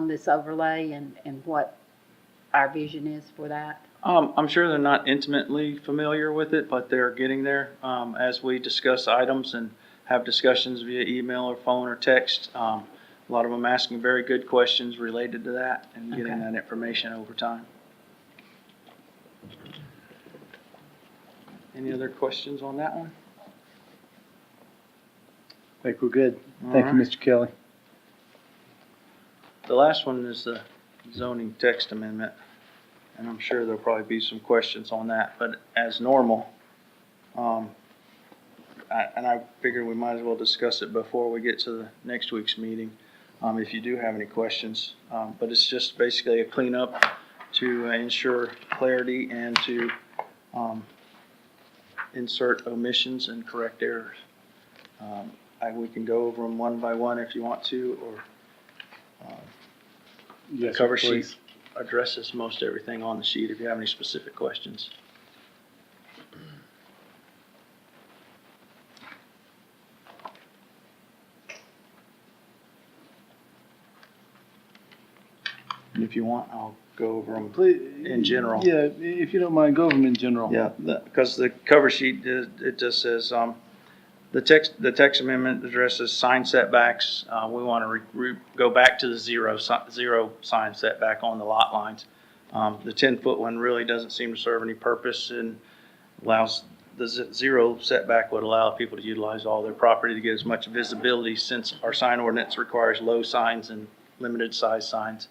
this overlay and what our vision is for that? I'm sure they're not intimately familiar with it, but they're getting there. As we discuss items and have discussions via email or phone or text, a lot of them asking very good questions related to that and getting that information over time. Any other questions on that one? I think we're good. Thank you, Mr. Kelly. The last one is the zoning text amendment, and I'm sure there'll probably be some questions on that, but as normal, I figured we might as well discuss it before we get to the next week's meeting, if you do have any questions. But it's just basically a cleanup to ensure clarity and to insert omissions and correct errors. We can go over them one by one if you want to, or the cover sheet addresses most everything on the sheet if you have any specific questions. And if you want, I'll go over them in general. Yeah, if you don't mind, go over them in general. Yeah, because the cover sheet, it just says, the text amendment addresses sign setbacks. We want to go back to the zero sign setback on the lot lines. The 10-foot one really doesn't seem to serve any purpose and allows, the zero setback would allow people to utilize all their property to get as much visibility, since our sign ordinance requires low signs and limited size signs.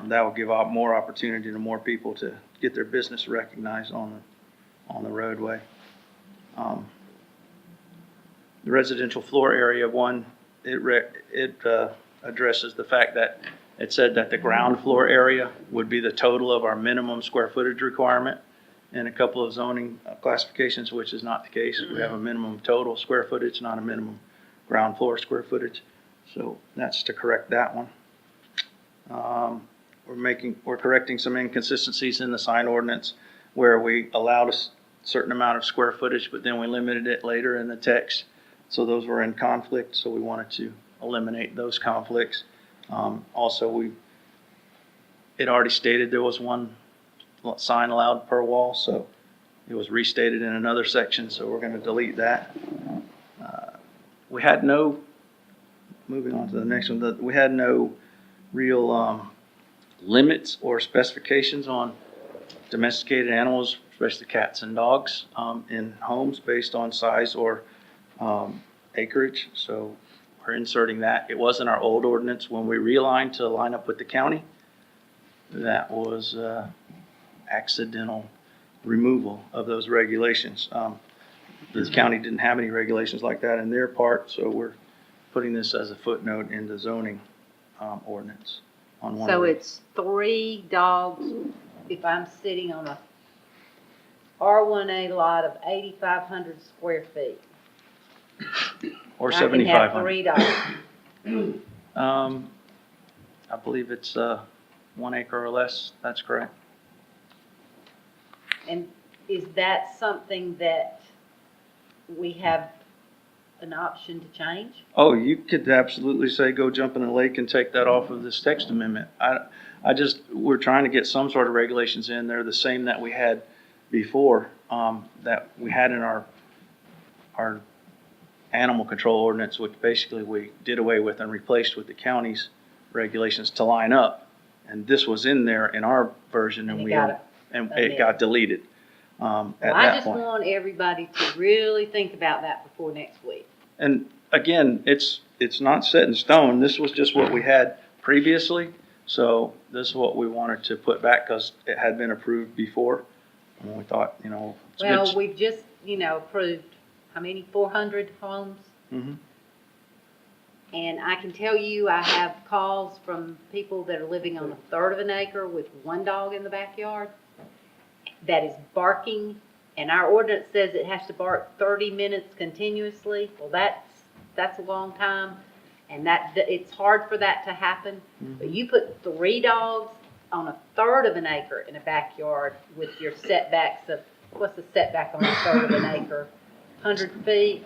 That will give out more opportunity to more people to get their business recognized on the roadway. The residential floor area one, it addresses the fact that it said that the ground floor area would be the total of our minimum square footage requirement in a couple of zoning classifications, which is not the case. We have a minimum total square footage, not a minimum ground floor square footage. So that's to correct that one. We're correcting some inconsistencies in the sign ordinance where we allowed a certain amount of square footage, but then we limited it later in the text. So those were in conflict, so we wanted to eliminate those conflicts. Also, it already stated there was one sign allowed per wall, so it was restated in another section, so we're going to delete that. We had no, moving on to the next one, we had no real limits or specifications on domesticated animals, especially cats and dogs, in homes based on size or acreage. So we're inserting that. It was in our old ordinance when we realigned to line up with the county. That was accidental removal of those regulations. The county didn't have any regulations like that in their part, so we're putting this as a footnote in the zoning ordinance. On one So of it's 3 dogs if I'm sitting on a R1A lot of 8,500 square feet. or I can have 7,500. $3. I believe it's 1 acre or less, that's correct. And is that something that we have an option to change? Oh, you could absolutely say, go jump in the lake and take that off of this text amendment. We're trying to get some sort of regulations in there, the same that we had before, that we had in our animal control ordinance, which basically we did away with and replaced with the county's regulations to line up. And this was in there in our version and it got deleted, at Well, I that just point. want everybody to really think about that before next week. And again, it's not set in stone. This was just what we had previously. So this is what we wanted to put back because it had been approved before. And we thought, it's Well, good. we've just, approved, how many, 400 homes? Mhm. And I can tell you, I have calls from people that are living on a third of an acre with one dog in the backyard that is barking, and our ordinance says it has to bark 30 minutes continuously. Well, that's a long time, and it's hard for that to happen. But you put 3 dogs on a third of an acre in a backyard with your setbacks of, what's the setback on a third of an acre? 100 feet,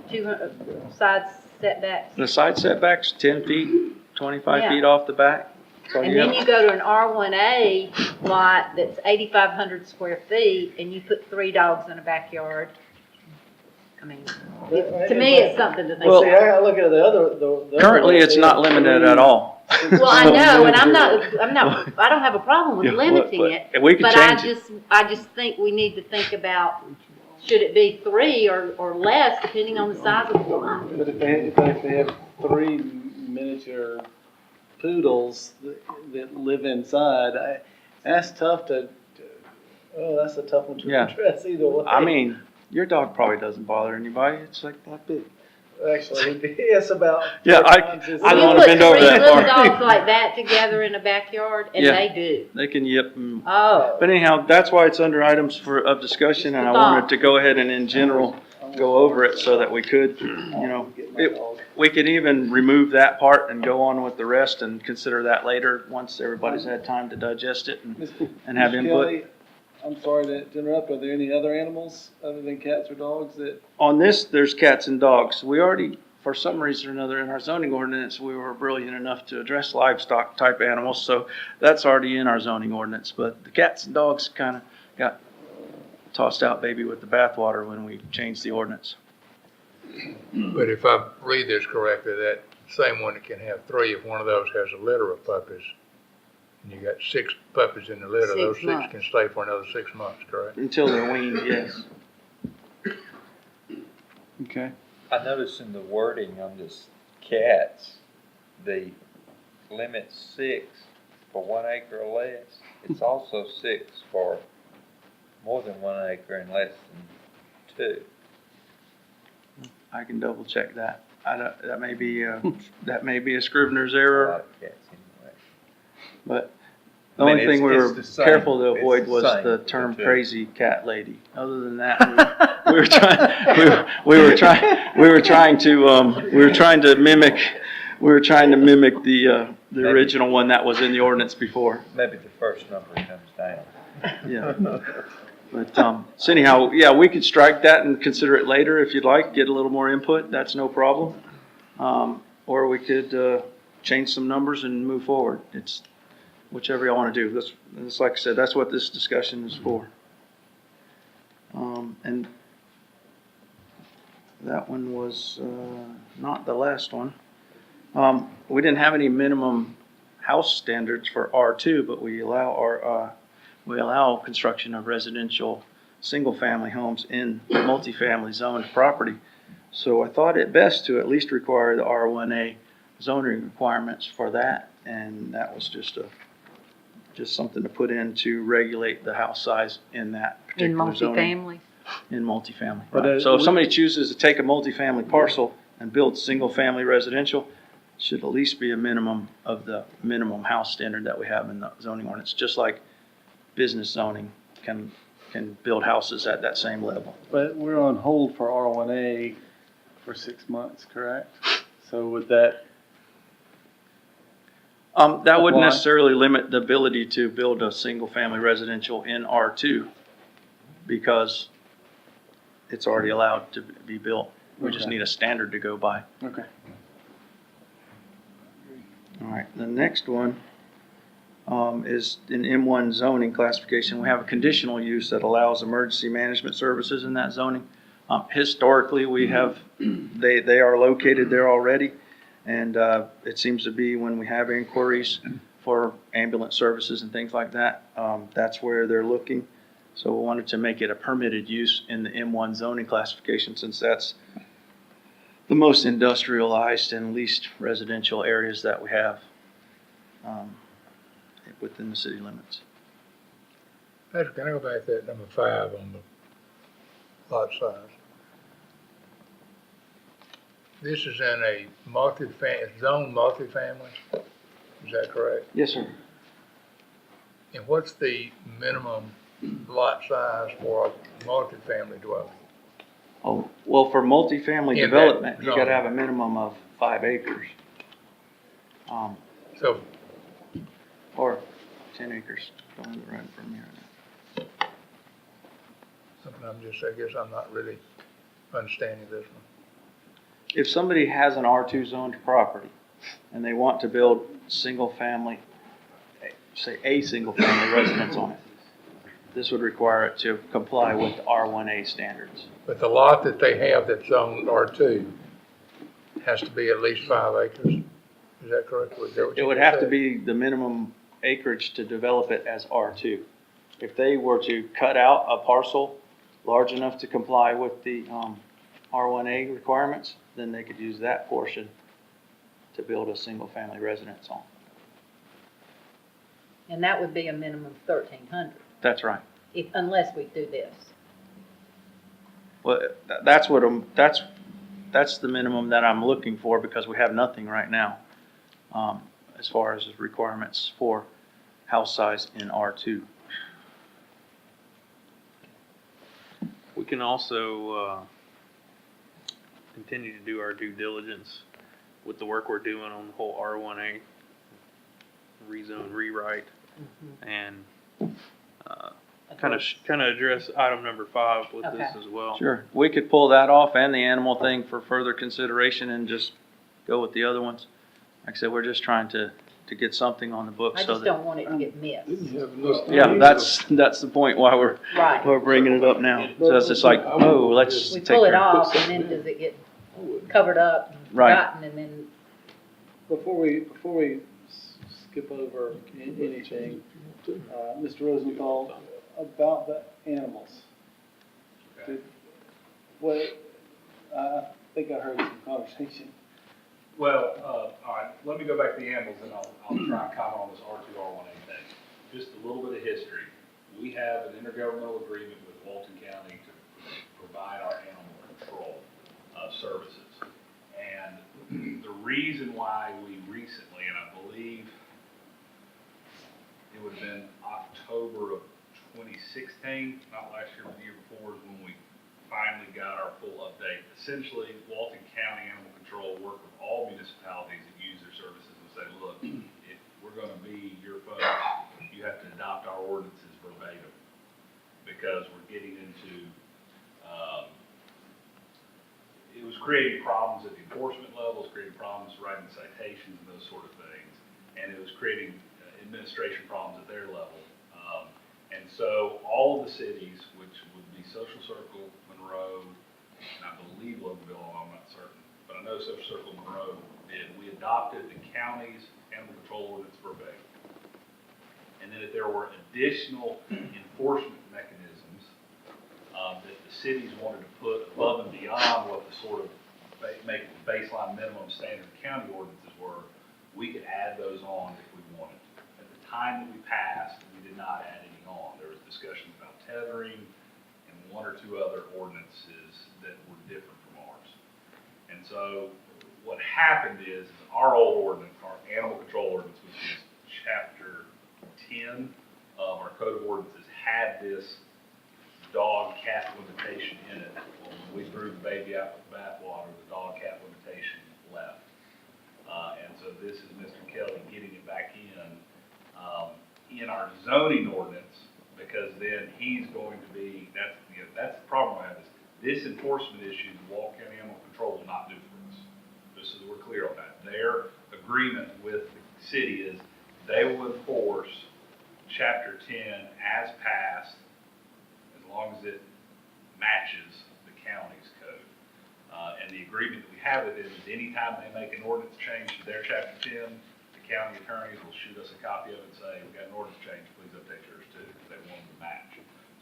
200 side setbacks? The side setback's 10 feet, 25 Yeah. feet off the back. So And then you go to an R1A lot that's 8,500 square feet, and you put 3 dogs in a backyard. I mean, to me, it's something to think Well, about. I look at the other Currently, it's not limited at all. Well, I know, and I don't have a problem with Yeah, limiting but it. we can But change it. I just think we need to think about, should it be 3 or less, depending on the size of the lot? But if they have 3 miniature poodles that live inside, that's tough that's a tough one to Yeah. address either way. I mean, your dog probably doesn't bother anybody. It's like that big. Actually, it's about. Yeah, 4 times as I don't You wanna put bend over 3 that little far. dogs like that together in a backyard, and Yeah. they do. They can yip. And, Oh. but anyhow, that's why it's under items of discussion, and I wanted to go ahead and in general go over it so that we could, we could even remove that part and go on with the rest and consider that later once everybody's had time to digest it and have Mr. input. Kelly, I'm sorry to interrupt. Are there any other animals other than cats or dogs that? On this, there's cats and dogs. We already, for some reason or another, in our zoning ordinance, we were brilliant enough to address livestock type animals, so that's already in our zoning ordinance. But the cats and dogs kind of got tossed out baby with the bathwater when we changed the ordinance. But if I read this correctly, that same one that can have 3, if one of those has a litter of puppies, and you got 6 puppies in the litter, 6 those 6 months. can stay for another 6 months, correct? Until they're weaned, yes. Okay. I noticed in the wording on this cats, the limit's 6 for 1 acre or less. It's also 6 for more than 1 acre and less than 2. I can double check that. That may be a Scrivener's error, Cats anyway. but the I mean, only thing we it's were the same. careful to It's avoid the was same the for term two. crazy cat lady. Other than that, we were trying to mimic the original one that was in the ordinance before. Maybe the first number comes down. Yeah. But, so anyhow, yeah, we could strike that and consider it later if you'd like, get a little more input, that's no problem. Or we could, change some numbers and move forward. It's whichever you want to do. That's like I said, that's what this discussion is for. And that one was, not the last one. We didn't have any minimum house standards for R2, but we allow construction of residential, single-family homes in multifamily zoned property. So I thought it best to at least require the R1A zoning requirements for that, and that was just something to put in to regulate the house size in that In particular zoning. multifamily. In multifamily. But, Right. So if somebody chooses to take a multifamily parcel and build single-family residential, should at least be a minimum of the minimum house standard that we have in the zoning ordinance, just like business zoning can build houses at that same level. But we're on hold for R1A for 6 months, correct? So would that, That wouldn't Apply. necessarily limit the ability to build a single-family residential in R2 because it's already allowed to be built. We just Okay. need a standard to go by. okay. All right, the next one is in M1 zoning classification. We have a conditional use that allows emergency management services in that zoning. Historically, we have, they are located there already. And it seems to be when we have inquiries for ambulance services and things like that, that's where they're looking. So we wanted to make it a permitted use in the M1 zoning classification since that's the most industrialized and least residential areas that we have within the city limits. Patrick, can I go back to that number 5 on the lot size? This is in a zone multifamily, is that correct? Yes, sir. And what's the minimum lot size for a multifamily dwelling? Oh, well, for multifamily In that development, you zone. gotta have a minimum of 5 acres. So, Or 10 acres. Don't have it right in front of me right now. something I guess I'm not really understanding this one. If somebody has an R2 zoned property and they want to build single-family, say a single-family residence on it, this would require it to comply with R1A standards. But the lot that they have that's zoned R2 has to be at least 5 acres, is that correct? Was that what It you would just have to said? be the minimum acreage to develop it as R2. If they were to cut out a parcel large enough to comply with the R1A requirements, then they could use that portion to build a single-family residence on. And that would be a minimum of 1,300, That's right. unless we do this. Well, that's what that's the minimum that I'm looking for because we have nothing right now as far as requirements for house size in R2. We can also continue to do our due diligence with the work we're doing on the whole R1A rezone rewrite and kind of address item number 5 with this as well. Sure. We could pull that off and the animal thing for further consideration and just go with the other ones. Like I said, we're just trying to get something on the books I so just that. don't want it to get missed. Yeah, that's the point why Right. we're bringing it up now. So it's just like, oh, let's We take pull it care of off and then does it get covered up and Right. forgotten and then, Before we skip over anything, Mr. Rosenthal, about the animals. I think I heard some conversation. Well, all right, let me go back to the animals and I'll try and comment on this R2, R1A thing. Just a little bit of history. We have an intergovernmental agreement with Walton County to provide our animal control services. And the reason why we recently, and I believe it would have been October of 2016, not last year, but the year before, is when we finally got our full update. Essentially, Walton County Animal Control worked with all municipalities that use their services and say, look, if we're gonna be your folks, you have to adopt our ordinances verbatim. Because we're getting into, it was creating problems at the enforcement levels, creating problems writing citations and those sort of things. And it was creating administration problems at their level. And so all of the cities, which would be Social Circle, Monroe, and I believe Loganville, I'm not certain, but I know Social Circle, Monroe did, we adopted the county's animal control ordinance verbatim. And then if there were additional enforcement mechanisms that the cities wanted to put above and beyond what the sort of make the baseline minimum standard county ordinances were, we could add those on if we wanted. At the time that we passed, we did not add any on. There was discussions about tethering and 1 or 2 other ordinances that were different from ours. And so what happened is our old ordinance, our animal control ordinance, which is chapter 10 of our code of ordinances, had this dog cat limitation in it. When we threw the baby out with the bathwater, the dog this is Mr. Kelly getting it back in our zoning ordinance, because then he's going to be, that's the problem I have is this enforcement issue, the Walton County Animal Control will not do for us. Just so that we're clear on that. Their agreement with the city is they will enforce Chapter 10 as passed, as long as it matches the county's code. And the agreement that we have with them is anytime they make an ordinance change to their Chapter 10, the county attorneys will shoot us a copy of it and say, we've got an ordinance change, please update yours too, because they want them to match.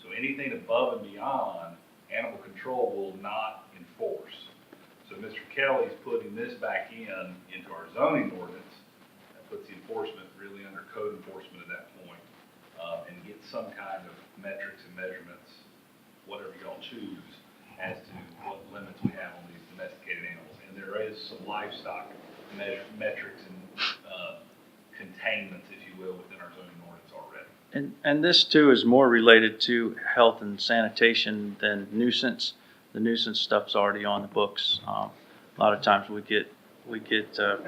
So anything above and beyond, animal control will not enforce. So Mr. Kelly's putting this back into our zoning ordinance. That puts the enforcement really under code enforcement at that point, and get some kind of metrics and measurements, whatever y'all choose, as to what limits we have on these domesticated animals. And there is some livestock metrics and containments, if you will, within our zoning ordinance already. And this too is more related to health and sanitation than nuisance. The nuisance stuff's already on the books. A lot of times we get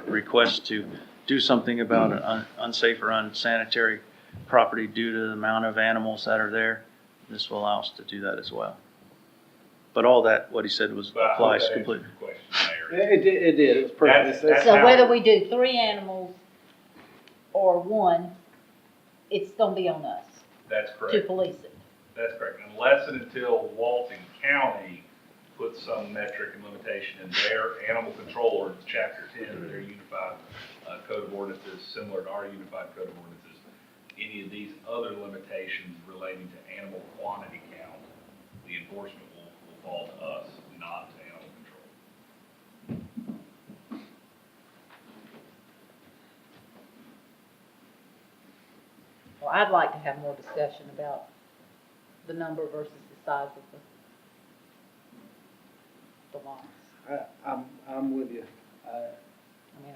requests to do something about an unsafe or unsanitary property due to the amount of animals that are there. This will allow us to do that as well. But all that, what he said was But I hope applies that answers completely. your question, Mayor. It did, it was perfect. That's So how- whether we do 3 animals or 1, it's gonna be on us That's to correct. police it. That's correct. Unless and until Walton County puts some metric and limitation in their animal control ordinance, Chapter 10, of their unified code of ordinances, similar to our unified code of ordinances. Any of these other limitations relating to animal quantity count, the enforcement will fall to us, not to animal control. Well, I'd like to have more discussion about the number versus the size of the lots. I'm with you. I mean,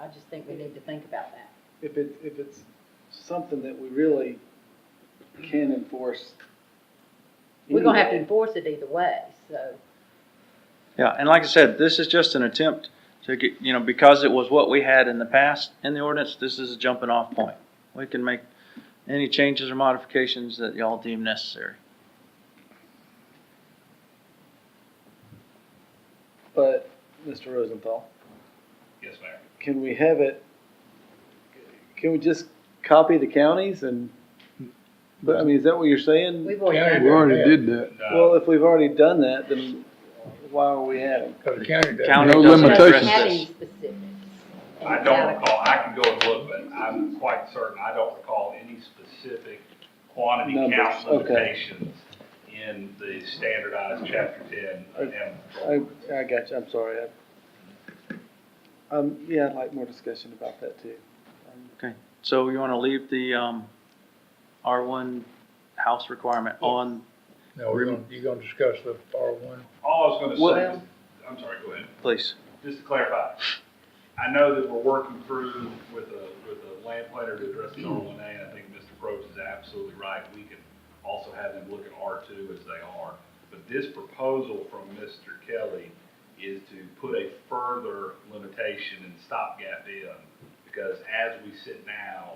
I just think we need to think about that. If it's something that we really can enforce. We're gonna have to anyway, enforce it either way, so. Yeah, and like I said, this is just an attempt to get, because it was what we had in the past in the ordinance, this is a jumping off point. We can make any changes or modifications that y'all deem necessary. But, Mr. Rosenthal, Yes, Mayor. can we just copy the counties and, but, I mean, is that what you're saying? We've already County done We that. already did that. Well, if we've already done that, then why are we having? Because the county does. County No doesn't limitations. address Having this. specifics. I don't recall, I can go and look, but I'm quite certain, I don't recall any specific quantity Numbers, count okay. limitations in the standardized Chapter 10 animal control. I got you, I'm sorry. Yeah, I'd like more discussion about that too. Okay, so you want to leave the R1 house requirement on, No, you're gonna discuss the R1. All I was gonna Well- say, is- I'm sorry, go ahead. please? Just to clarify, I know that we're working through with a land planner to address the R1A, and I think Mr. Probst is absolutely right. We can also have them look at R2 as they are. But this proposal from Mr. Kelly is to put a further limitation and stopgap in, because as we sit now,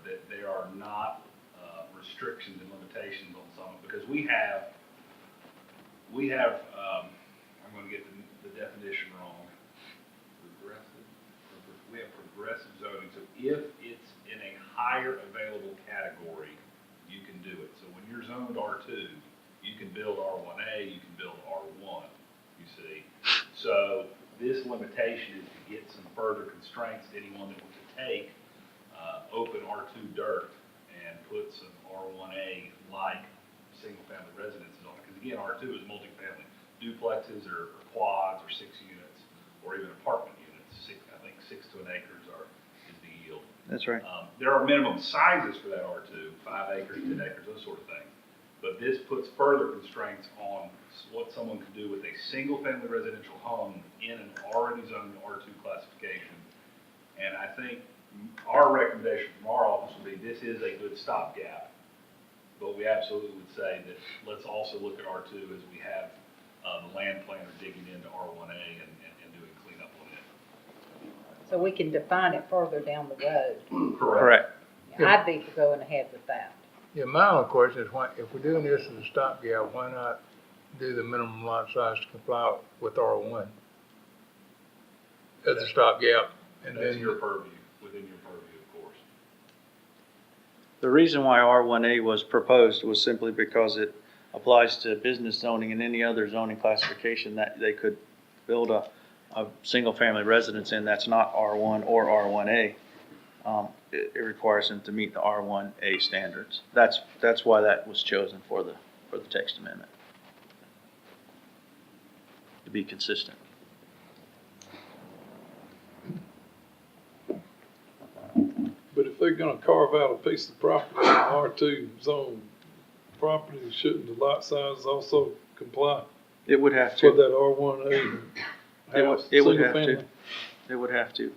that there are not restrictions and limitations on some, because we have, I'm gonna get the definition wrong. We have progressive zoning, so if it's in a higher available category, you can do it. So when you're zoned R2, you can build R1A, you can build R1, you see. So this limitation is to get some further constraints to anyone that wants to take open R2 dirt and put some R1A-like single-family residences on it. Because again, R2 is multifamily. Duplexes or quads or 6 units, or even apartment units. I think 6 to an acre is the yield. That's right. There are minimum sizes for that R2, 5 acres, 10 acres, those sort of things. But this puts further constraints on what someone can do with a single-family residential home in an already zoned R2 classification. And I think our recommendation from our office would be this is a good stopgap, but we absolutely would say that let's also look at R2 as we have the land planner digging into R1A and doing cleanup on it. So we can define it further down the road. Correct. I'd be for going ahead with that. Yeah, my only question is, why, if we're doing this as a stopgap, why not do the minimum lot size to comply with R1 as a stopgap? And That's then your purview, within your purview, of course. The reason why R1A was proposed was simply because it applies to business zoning and any other zoning classification that they could build a single-family residence in that's not R1 or R1A. It requires them to meet the R1A standards. That's why that was chosen for the text amendment. To be consistent. But if they're gonna carve out a piece of property in R2 zone property, shouldn't the lot size also comply It would have for to. that R1A house, It would single have to. family? It would have to.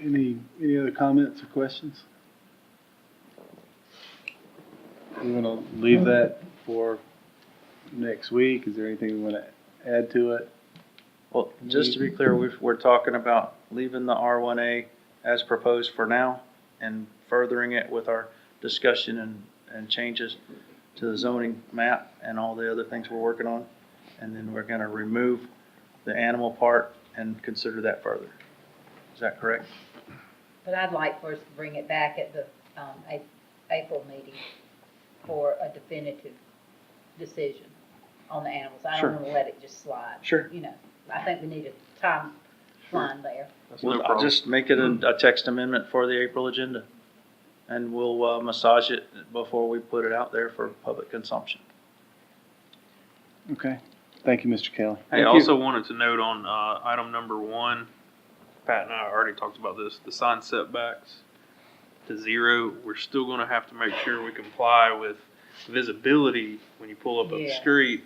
Any other comments or questions? We want to leave that for next week. Is there anything we want to add to it? Well, just to be clear, we're talking about leaving the R1A as proposed for now and furthering it with our discussion and changes to the zoning map and all the other things we're working on. And then we're going to remove the animal part and consider that further. Is that correct? But I'd like for us to bring it back at the April meeting for a definitive decision on the animals. I Sure. don't want to let it just slide. Sure. You know, I think we need a timeline there. I'll just make it a text amendment for the April agenda. And we'll massage it before we put it out there for public consumption. Okay. Thank you, Mr. Kelly. Hey, I also wanted to note on item number 1, Pat and I already talked about this, the sign setbacks to 0. We're still going to have to make sure we comply with visibility when you pull up the Yeah. street.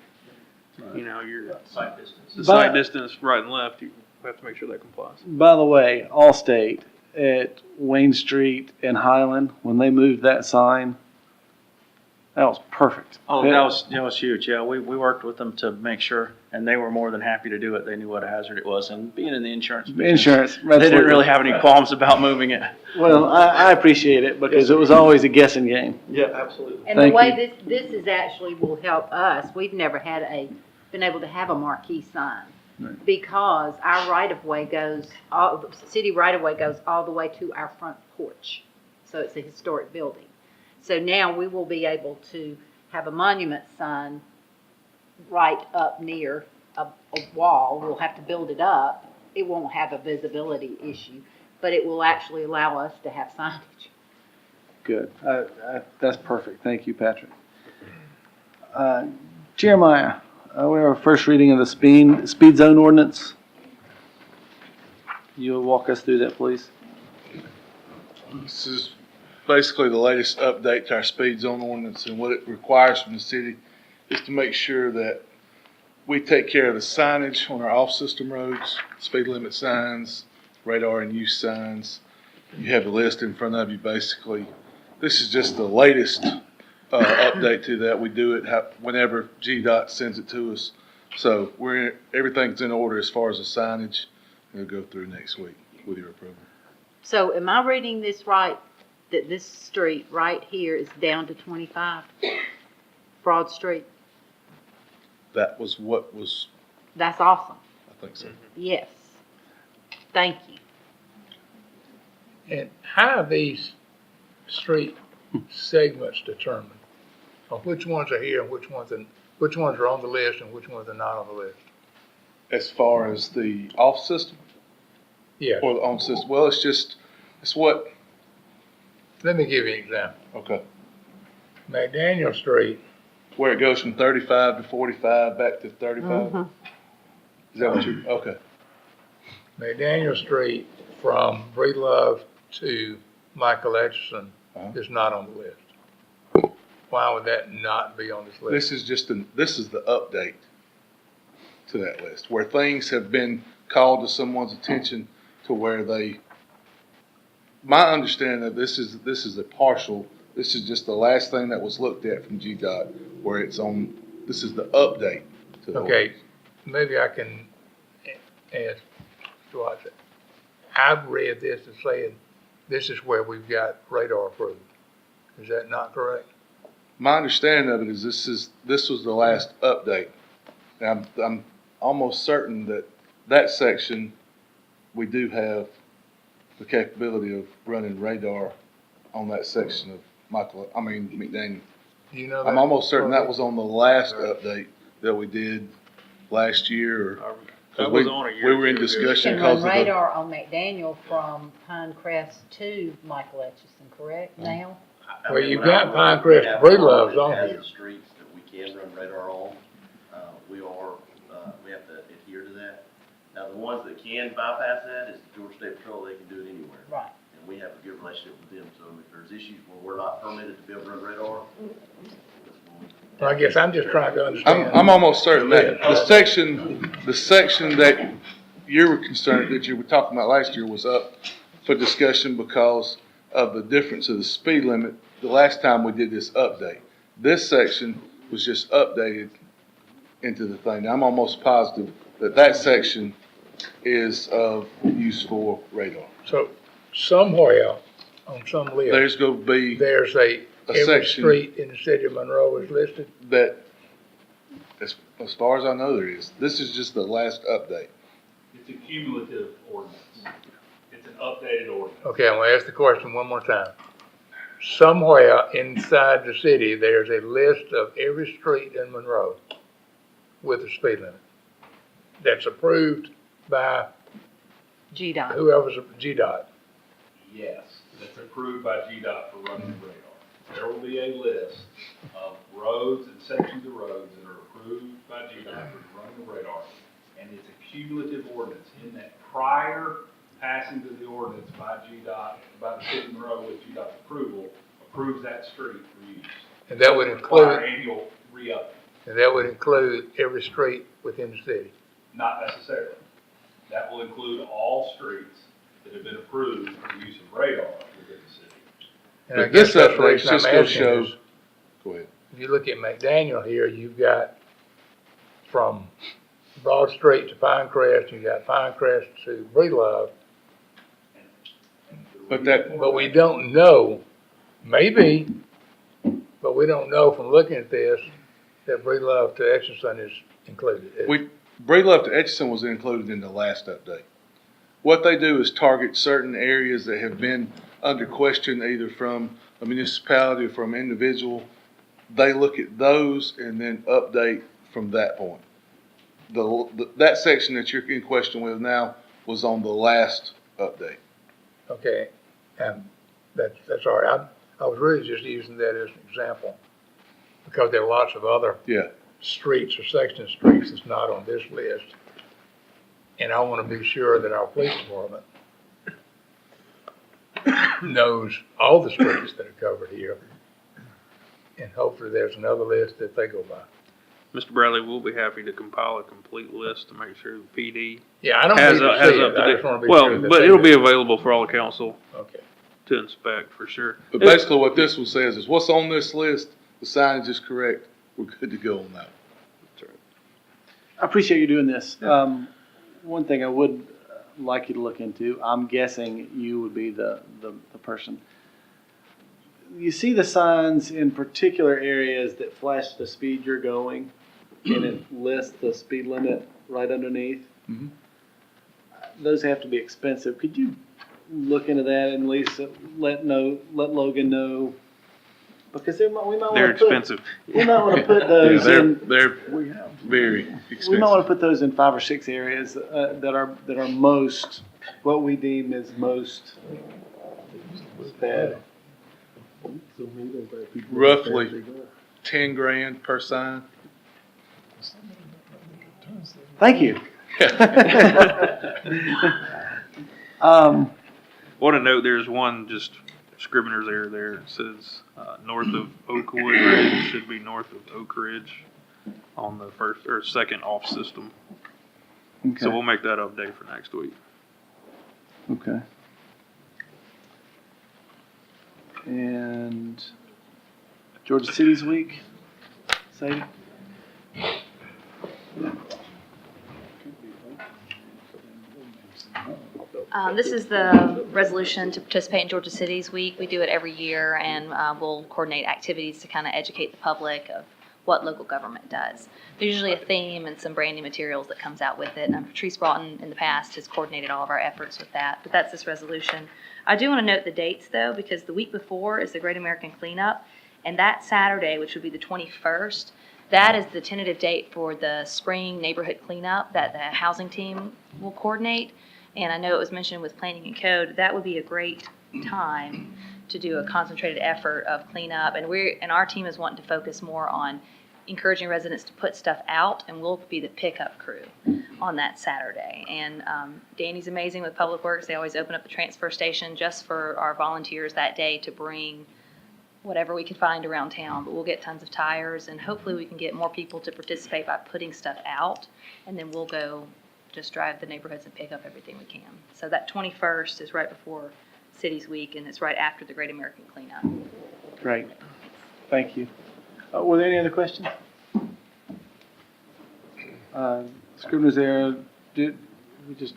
You know, your Sight distance. the sight distance right and left, you have to make sure that complies. By the way, Allstate at Wayne Street and Highland, when they moved that sign, that was perfect. Oh, that was huge. Yeah, we worked with them to make sure, and they were more than happy to do it. They knew what a hazard it was, and being in the insurance business, Insurance. they didn't absolutely. really have any qualms about moving it. Well, I appreciate it because it was always a guessing game. Yeah, absolutely. And the Thank way this is actually will help us, we've never had been able to have a marquee sign. Right. Because our right-of-way goes, the city right-of-way goes all the way to our front porch. So it's a historic building. So now we will be able to have a monument sign right up near a wall. We'll have to build it up. It won't have a visibility issue, but it will actually allow us to have signage. Good. That's perfect. Thank you, Patrick. Jeremiah, we have our first reading of the speed zone ordinance. You'll walk us through that, please? This is basically the latest update to our speed zone ordinance, and what it requires from the city is to make sure that we take care of the signage on our off-system roads, speed limit signs, radar and use signs. You have the list in front of you, basically. This is just the latest update to that. We do it whenever GDOT sends it to us. So everything's in order as far as the signage. It'll go through next week with your approval. So am I reading this right, that this street right here is down to 25? Broad Street? That was what was, That's awesome. I think so. Yes. Thank you. And how are these street segments determined? Or which ones are here and which ones are on the list and which ones are not on the list? As far as the off-system Yeah. or the on-system, well, it's what, Let me give you an example. okay, McDaniel Street, where it goes from 35 to 45 back to 35? Is that what you, okay. McDaniel Street from Breedlove to Michael Atchison is not on the list. Why would that not be on this list? This is the update to that list, where things have been called to someone's attention to where my understanding of this is a partial, this is just the last thing that was looked at from GDOT, where it's on, this is the update to the Okay, maybe I can ask Mr. Watson. I've read this as saying this is where we've got radar approved. Is that not correct? My understanding of it is this was the last update. And I'm almost certain that that section, we do have the capability of running radar on that section of McDaniel. Do you know I'm that? almost certain that was on the last update that we did last year. That was on a year We were in or two ago. discussion You can because run of the. radar on McDaniel from Pinecrest to Michael Etchison, correct, now? Well, you've got Pinecrest and Breedlove's on Has here. the streets that we can run radar on. We have to adhere to that. Now, the ones that can bypass that is the Georgia State Patrol, they can do it anywhere. Right. And we have a good relationship with them, so if there's issues where we're not permitted to be able to run radar, Well, I guess I'm just trying to understand. I'm almost certain that the section that you were concerned, that you were talking about last year was up for discussion because of the difference of the speed limit the last time we did this update. This section was just updated into the thing. I'm almost positive that that section is of use for radar. So somewhere on some list, There's gonna be there's every section street in the city of Monroe is listed. that, as far as I know, there is. This is just the last update. It's a cumulative ordinance. It's an updated ordinance. Okay, I'm gonna ask the question one more time. Somewhere inside the city, there's a list of every street in Monroe with a speed limit that's approved by GDOT. whoever's GDOT. Yes, that's approved by GDOT for running the radar. There will be a list of roads and sections of roads that are approved by GDOT for running the radar. And it's a cumulative ordinance in that prior passing to the ordinance by GDOT, by the city of Monroe with GDOT's approval, approves that street for use. And that would Require include, annual re-up. and that would include every street within the city. Not necessarily. That will include all streets that have been approved for the use of radar within the city. And I But this guess that's the update reason I'm just goes asking show. is, Go ahead. if you look at McDaniel here, you've got from Broad Street to Pinecrest, you got Pinecrest to Breedlove. But we don't know, maybe, but we don't know from looking at this that Breedlove to Etchison is included. Breedlove to Etchison was included in the last update. What they do is target certain areas that have been under question either from a municipality or from an individual. They look at those and then update from that point. That section that you're in question with now was on the last update. Okay, and that's all right. I was really just using that as an example because there are lots of other streets or sections of streets that's not on this list. And I want to be sure that our police department knows all the streets that are covered here. And hopefully there's another list that they go by. Mr. Bradley, we'll be happy to compile a complete list to make sure the PD. Yeah, I don't has need to has see up it. to I date. just want to be Well, sure that but they it'll do. be available for all the council Okay. to inspect for sure. But basically what this one says is what's on this list, the signage is correct, we're good to go on that. I appreciate you doing this. One thing I would like you to look into, I'm guessing you would be the person. You see the signs in particular areas that flash the speed you're going, and it lists the speed limit right underneath. Mhm. Those have to be expensive. Could you look into that and at least let Logan know? Because we might want They're to put, expensive. we might want to put those in. They're very expensive. We might want to put those in 5 or 6 areas that are most, what we deem as most bad. Roughly 10 grand per sign. Thank you. Want to note there's one just scrivener's error there. It says north of Oakwood Ridge should be north of Oak Ridge on the first or second off system. Okay. So we'll make that update for next week. Okay. And Georgia Cities Week, Sadie? This is the resolution to participate in Georgia Cities Week. We do it every year, and we'll coordinate activities to kind of educate the public of what local government does. There's usually a theme and some branding materials that comes out with it. Patrice Broughton in the past has coordinated all of our efforts with that, but that's this resolution. I do want to note the dates, though, because the week before is the Great American Cleanup, and that Saturday, which would be the 21st, that is the tentative date for the spring neighborhood cleanup that the housing team will coordinate. And I know it was mentioned with planning and code, that would be a great time to do a concentrated effort of cleanup. And our team is wanting to focus more on encouraging residents to put stuff out, and we'll be the pickup crew on that Saturday. And Danny's amazing with Public Works. They always open up the transfer station just for our volunteers that day to bring whatever we can find around town. But we'll get tons of tires, and hopefully we can get more people to participate by putting stuff out, and then we'll go just drive the neighborhoods and pick up everything we can. So that 21st is right before Cities Week, and it's right after the Great American Cleanup. Great. Thank you. Were there any other questions? Scrivener's error, did we just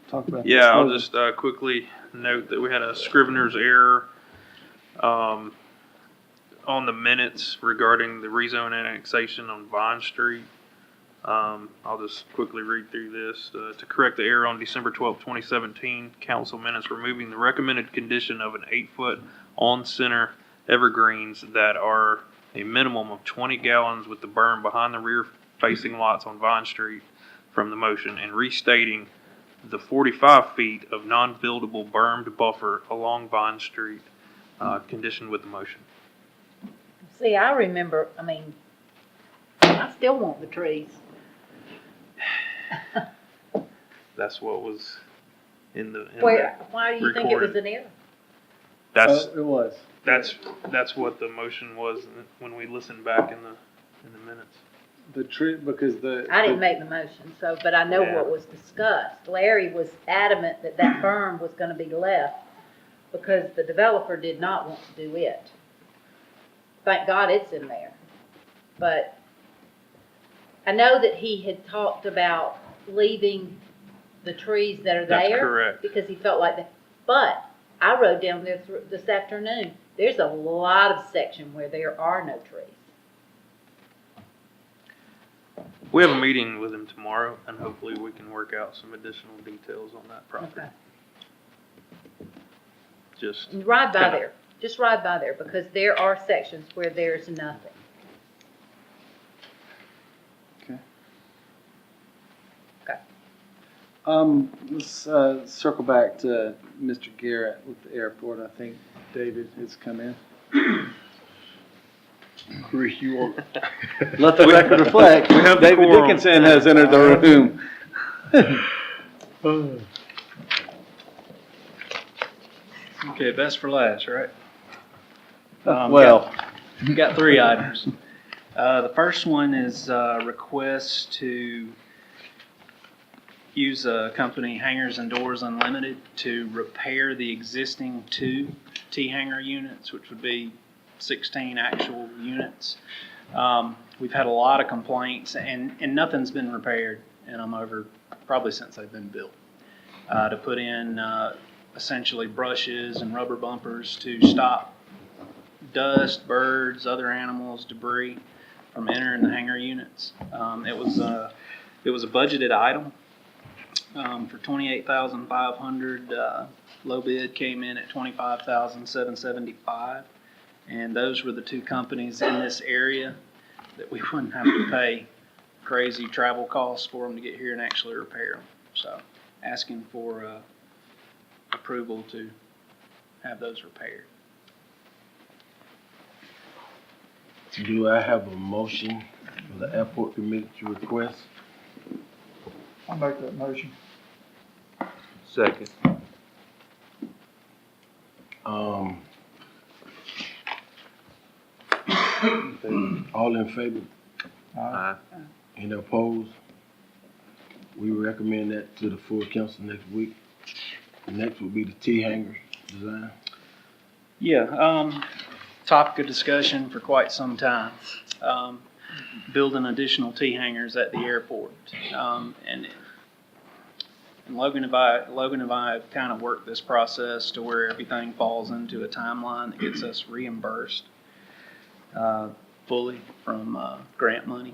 talk about? Yeah, I'll just quickly note that we had a Scrivener's error on the minutes regarding the rezone annexation on Vine Street. I'll just quickly read through this. To correct the error on December 12, 2017, council minutes removing the recommended condition of an 8-foot on-center evergreens that are a minimum of 20 gallons with the berm behind the rear facing lots on Vine Street from the motion, and restating the 45 feet of non-buildable bermed buffer along Vine Street, conditioned with the motion. See, I remember, I still want the trees. That's what was in the. Why do you think it was an error? That's it was. That's what the motion was when we listened back in the minutes. The tree, because I didn't make the motion, but I know what was discussed. Larry was adamant that berm was gonna be left because the developer did not want to do it. Thank God it's in there. But I know that he had talked about leaving the trees that are there. That's correct. Because he felt like that. But I rode down there this afternoon. There's a lot of section where there are no trees. We have a meeting with him tomorrow, and hopefully we can work out some additional details on that property. Okay. Just Ride by there. Just ride by there because there are sections where there's nothing. Okay. Okay. Let's circle back to Mr. Garrett with the airport. I think David has come in. Chris, you want? Let the record reflect. David Dickinson has entered the room. Okay, best for last, right? Got 3 items. The first one is a request to use a company, Hangers and Doors Unlimited, to repair the existing 2 T-hanger units, which would be 16 actual units. We've had a lot of complaints, and nothing's been repaired in them over probably since they've been built. To put in essentially brushes and rubber bumpers to stop dust, birds, other animals, debris from entering the hangar units. It was a budgeted item for $28,500. Low bid came in at $25,775, and those were the 2 companies in this area that we wouldn't have to pay crazy travel costs for them to get here and actually repair them. So, asking for approval to have those repaired. Do I have a motion for the airport committee to request? I'll make that motion. Second. All in favor? Aye. Any opposed? We recommend that to the full council next week. Next will be the T-hanger design. Yeah, topic of discussion for quite some time. Building additional T-hangers at the airport. And And Logan and I have kind of worked this process to where everything falls into a timeline that gets us reimbursed fully from grant money.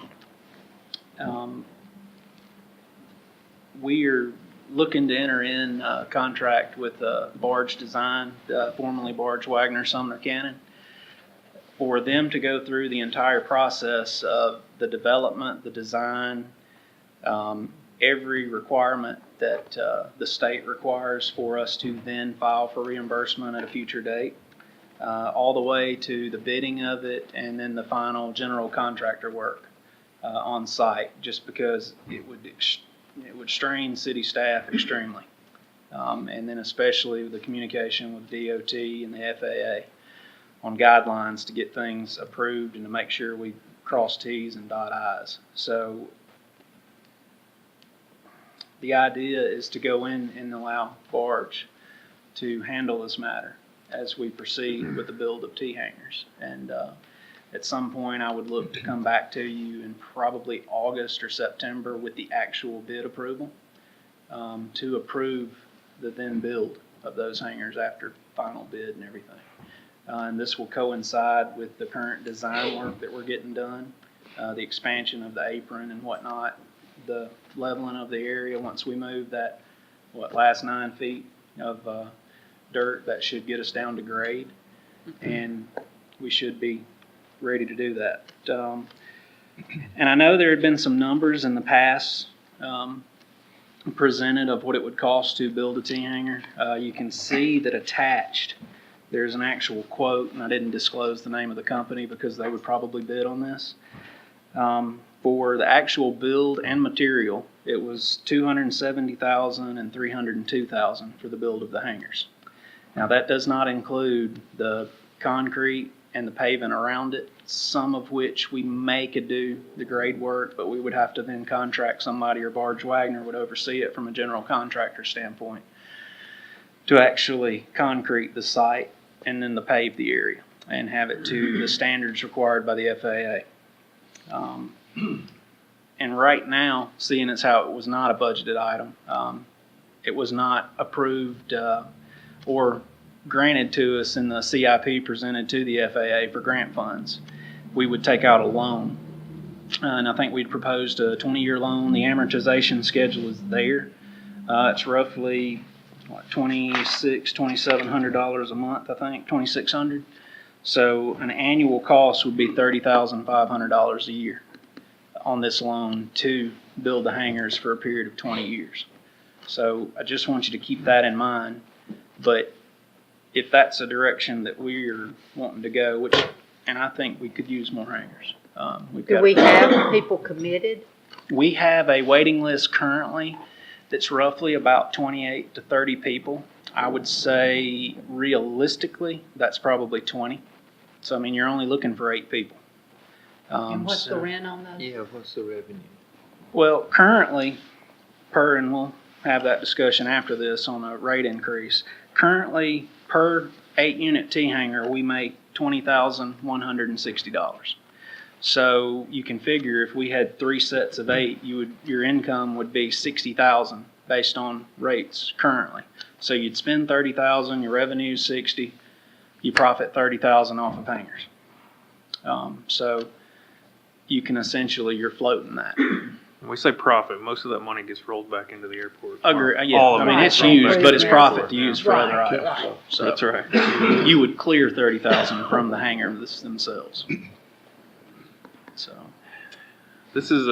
We are looking to enter in a contract with Barge Design, formerly Barge Wagner Sumner Cannon, for them to go through the entire process of the development, the design, every requirement that the state requires for us to then file for reimbursement at a future date, all the way to the bidding of it and then the final general contractor work on site, just because it would strain city staff extremely. And then especially the communication with DOT and the FAA on guidelines to get things approved and to make sure we cross T's and dot I's. So the idea is to go in and allow Barge to handle this matter as we proceed with the build of T-hangers. And at some point, I would look to come back to you in probably August or September with the actual bid approval to approve the then build of those hangars after final bid and everything. And this will coincide with the current design work that we're getting done, the expansion of the apron and whatnot, the leveling of the area once we move that, last 9 feet of dirt, that should get us down to grade. And we should be ready to do that. And I know there had been some numbers in the past presented of what it would cost to build a T-hanger. You can see that attached there's an actual quote, and I didn't disclose the name of the company because they would probably bid on this. For the actual build and material, it was $270,000 and $302,000 for the build of the hangars. Now that does not include the concrete and the paving around it, some of which we could do the grade work, but we would have to then contract somebody, or Barge Wagner would oversee it from a general contractor standpoint, to actually concrete the site and then to pave the area and have it to the standards required by the FAA. And right now, seeing as how it was not a budgeted item, it was not approved or granted to us in the CIP presented to the FAA for grant funds. We would take out a loan. And I think we'd proposed a 20-year loan. The amortization schedule is there. It's roughly $2,700 a month, I think, $2,600. So an annual cost would be $30,500 a year on this loan to build the hangars for a period of 20 years. So I just want you to keep that in mind. But if that's a direction that we're wanting to go, and I think we could use more hangars. Do we have people committed? We have a waiting list currently that's roughly about 28 to 30 people. I would say realistically, that's probably 20. So, I mean, you're only looking for 8 people. And what's the rent on those? Yeah, what's the revenue? Well, currently, and we'll have that discussion after this on a rate increase. Currently, per 8-unit T-hanger, we make $20,160. So you can figure if we had 3 sets of 8, your income would be $60,000 based on rates currently. So you'd spend $30,000, your revenue is $60,000, you profit $30,000 off of hangers. So you can essentially, you're floating that. When we say profit, most of that money gets rolled back into the airport. Agree. Yeah, All of I mean, it it's gets rolled used, back but into it's the profit airport. to use for other items. Right. So That's right. you would clear $30,000 from the hangar themselves. So This is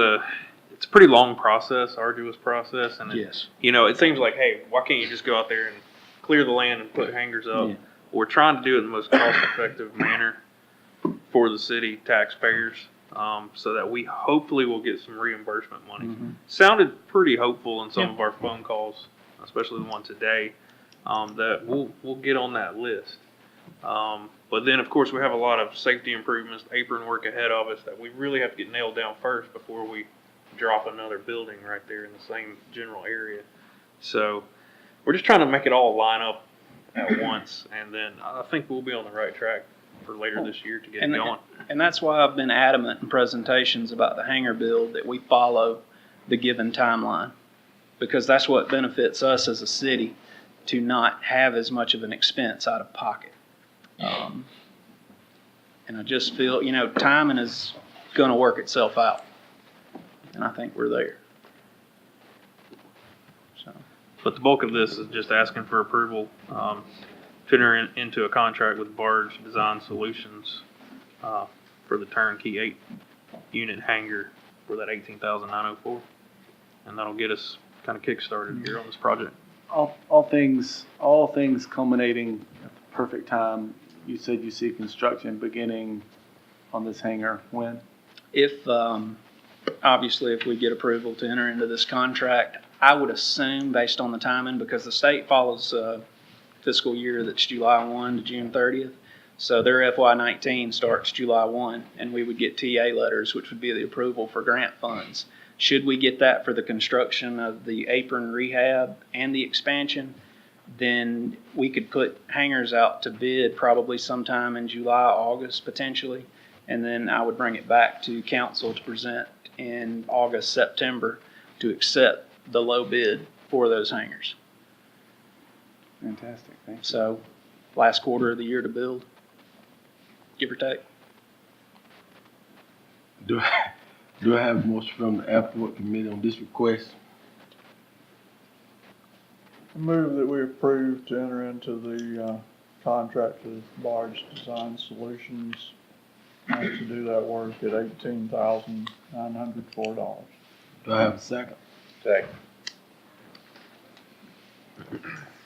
it's a pretty long process, arduous process, and yes, it seems like, hey, why can't you just go out there and clear the land and put hangars up? Yeah. We're trying to do it in the most cost-effective manner for the city taxpayers, so that we hopefully will get some reimbursement money. Sounded pretty hopeful in some of our phone calls, especially the one today, that we'll get on that list. But then, of course, we have a lot of safety improvements, apron work ahead of us that we really have to get nailed down first before we drop another building right there in the same general area. So we're just trying to make it all line up at once, and then I think we'll be on the right track for later this year to get it going. And that's why I've been adamant in presentations about the hangar build that we follow the given timeline. because that's what benefits us as a city, to not have as much of an expense out of pocket. And I just feel, timing is going to work itself out. And I think we're there. So, But the bulk of this is just asking for approval, to enter into a contract with Barge Design Solutions, for the turnkey 8-unit hangar for that $18,904. And that'll get us kind of kick-started here on this project. All things culminating at the perfect time. You said you see construction beginning on this hangar when? if, obviously, if we get approval to enter into this contract, I would assume, based on the timing, because the state follows fiscal year that's July 1 to June 30th. So their FY19 starts July 1, and we would get TA letters, which would be the approval for grant funds. Should we get that for the construction of the apron rehab and the expansion, then we could put hangars out to bid probably sometime in July, August, potentially. And then I would bring it back to council to present in August, September to accept the low bid for those hangars. Fantastic, thanks. So last quarter of the year to build, give or take. Do I have a motion from the airport committee on this request? I move that we approve to enter into the contract with Barge Design Solutions to do that work at $18,904. Do I have a second? Second.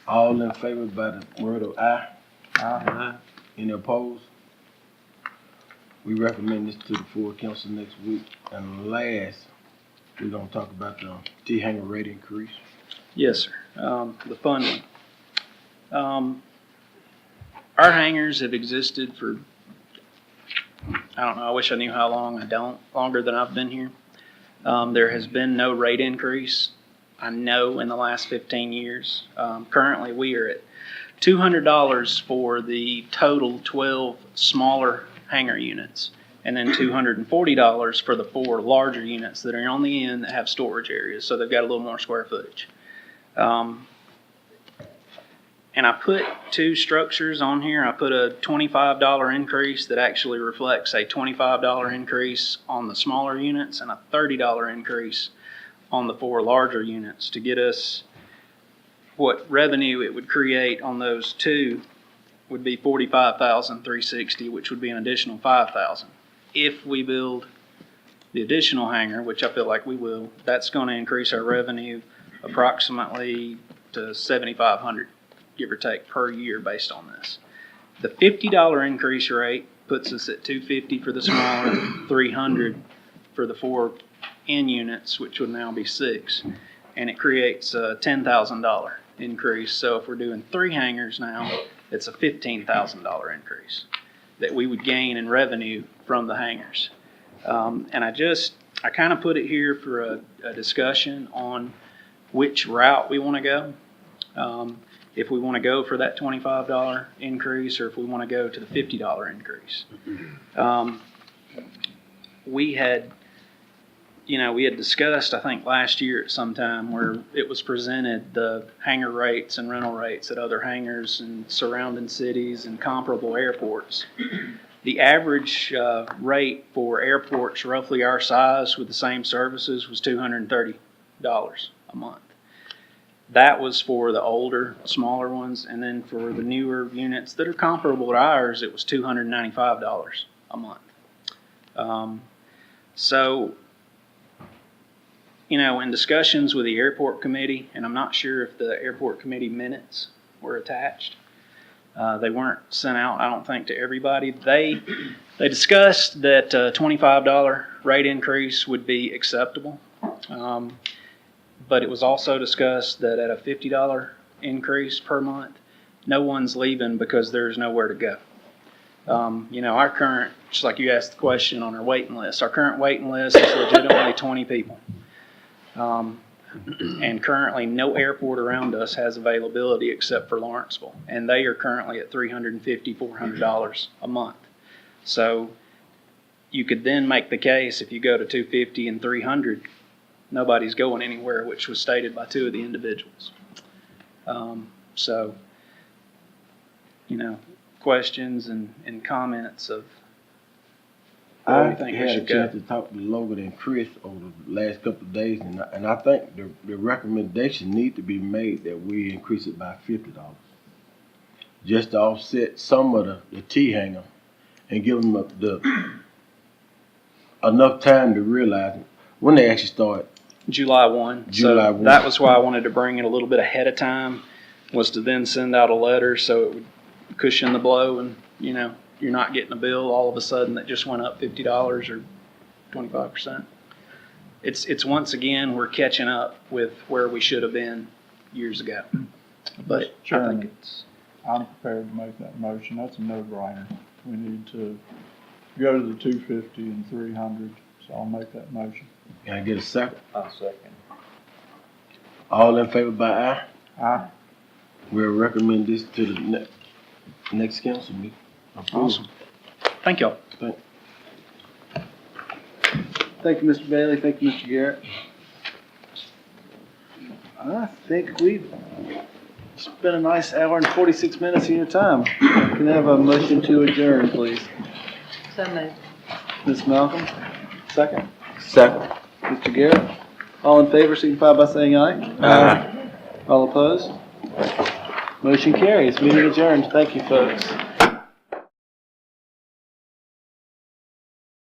All in favor by the word of aye? Aye. Any opposed? We recommend this to the full council next week. And last, we're gonna talk about the T-hanger rate increase. Yes, sir. The funding. Our hangars have existed for, I don't know, I wish I knew how long. I don't, longer than I've been here. There has been no rate increase, I know, in the last 15 years. Currently, we are at $200 for the total 12 smaller hangar units, and then $240 for the 4 larger units that are on the end that have storage areas, so they've got a little more square footage. And I put 2 structures on here. I put a $25 increase that actually reflects a $25 increase on the smaller units and a $30 increase on the 4 larger units to get us what revenue it would create on those 2 would be $45,360, which would be an additional $5,000. If we build the additional hangar, which I feel like we will, that's going to increase our revenue approximately to $7,500, give or take, per year based on this. The $50 increase rate puts us at $250 for the smaller, $300 for the 4 end units, which would now be 6, and it creates a $10,000 increase. So if we're doing 3 hangars now, it's a $15,000 increase that we would gain in revenue from the hangars. And I kind of put it here for a discussion on which route we want to go. If we want to go for that $25 increase, or if we want to go to the $50 increase. We had discussed, I think last year at some time, where it was presented the hangar rates and rental rates at other hangars and surrounding cities and comparable airports. The average rate for airports roughly our size with the same services was $230 a month. That was for the older, smaller ones, and then for the newer units that are comparable to ours, it was $295 a month. So, in discussions with the airport committee, and I'm not sure if the airport committee minutes were attached. They weren't sent out, I don't think, to everybody. They discussed that a $25 rate increase would be acceptable. But it was also discussed that at a $50 increase per month, no one's leaving because there's nowhere to go. Our current, just like you asked the question on our waiting list, our current waiting list is legitimately 20 people. And currently no airport around us has availability except for Lawrenceville. And they are currently at $350, $400 a month. So you could then make the case, if you go to $250 and $300, nobody's going anywhere, which was stated by two of the individuals. So, questions and comments of where I we think we had a should go. chance to talk to Logan and Chris over the last couple of days, and I think the recommendation need to be made that we increase it by $50, just to offset some of the T-hanger and give them enough time to realize when they actually start. July 1. July So 1. that was why I wanted to bring it a little bit ahead of time, was to then send out a letter so it would cushion the blow and, you're not getting a bill all of a sudden that just went up $50 or 25%. It's once again, we're catching up with where we should have been years ago. But I think Chairman, I'm prepared to make that motion. That's a no-brainer. We need to go to the 250 and 300, so I'll make that motion. Can I get a second? I'll second. All in favor by aye? Aye. We'll recommend this to the next council meeting. Awesome. Thank y'all. Thank you, Mr. Bailey. Thank you, Mr. Garrett. I think we've spent a nice hour and 46 minutes of your time. Can I have a motion to adjourn, please? So moved. Ms. Malcolm, second. Second. Mr. Garrett, all in favor, signify by saying aye. Aye. All opposed? Motion carries. Meeting adjourned. Thank you, folks.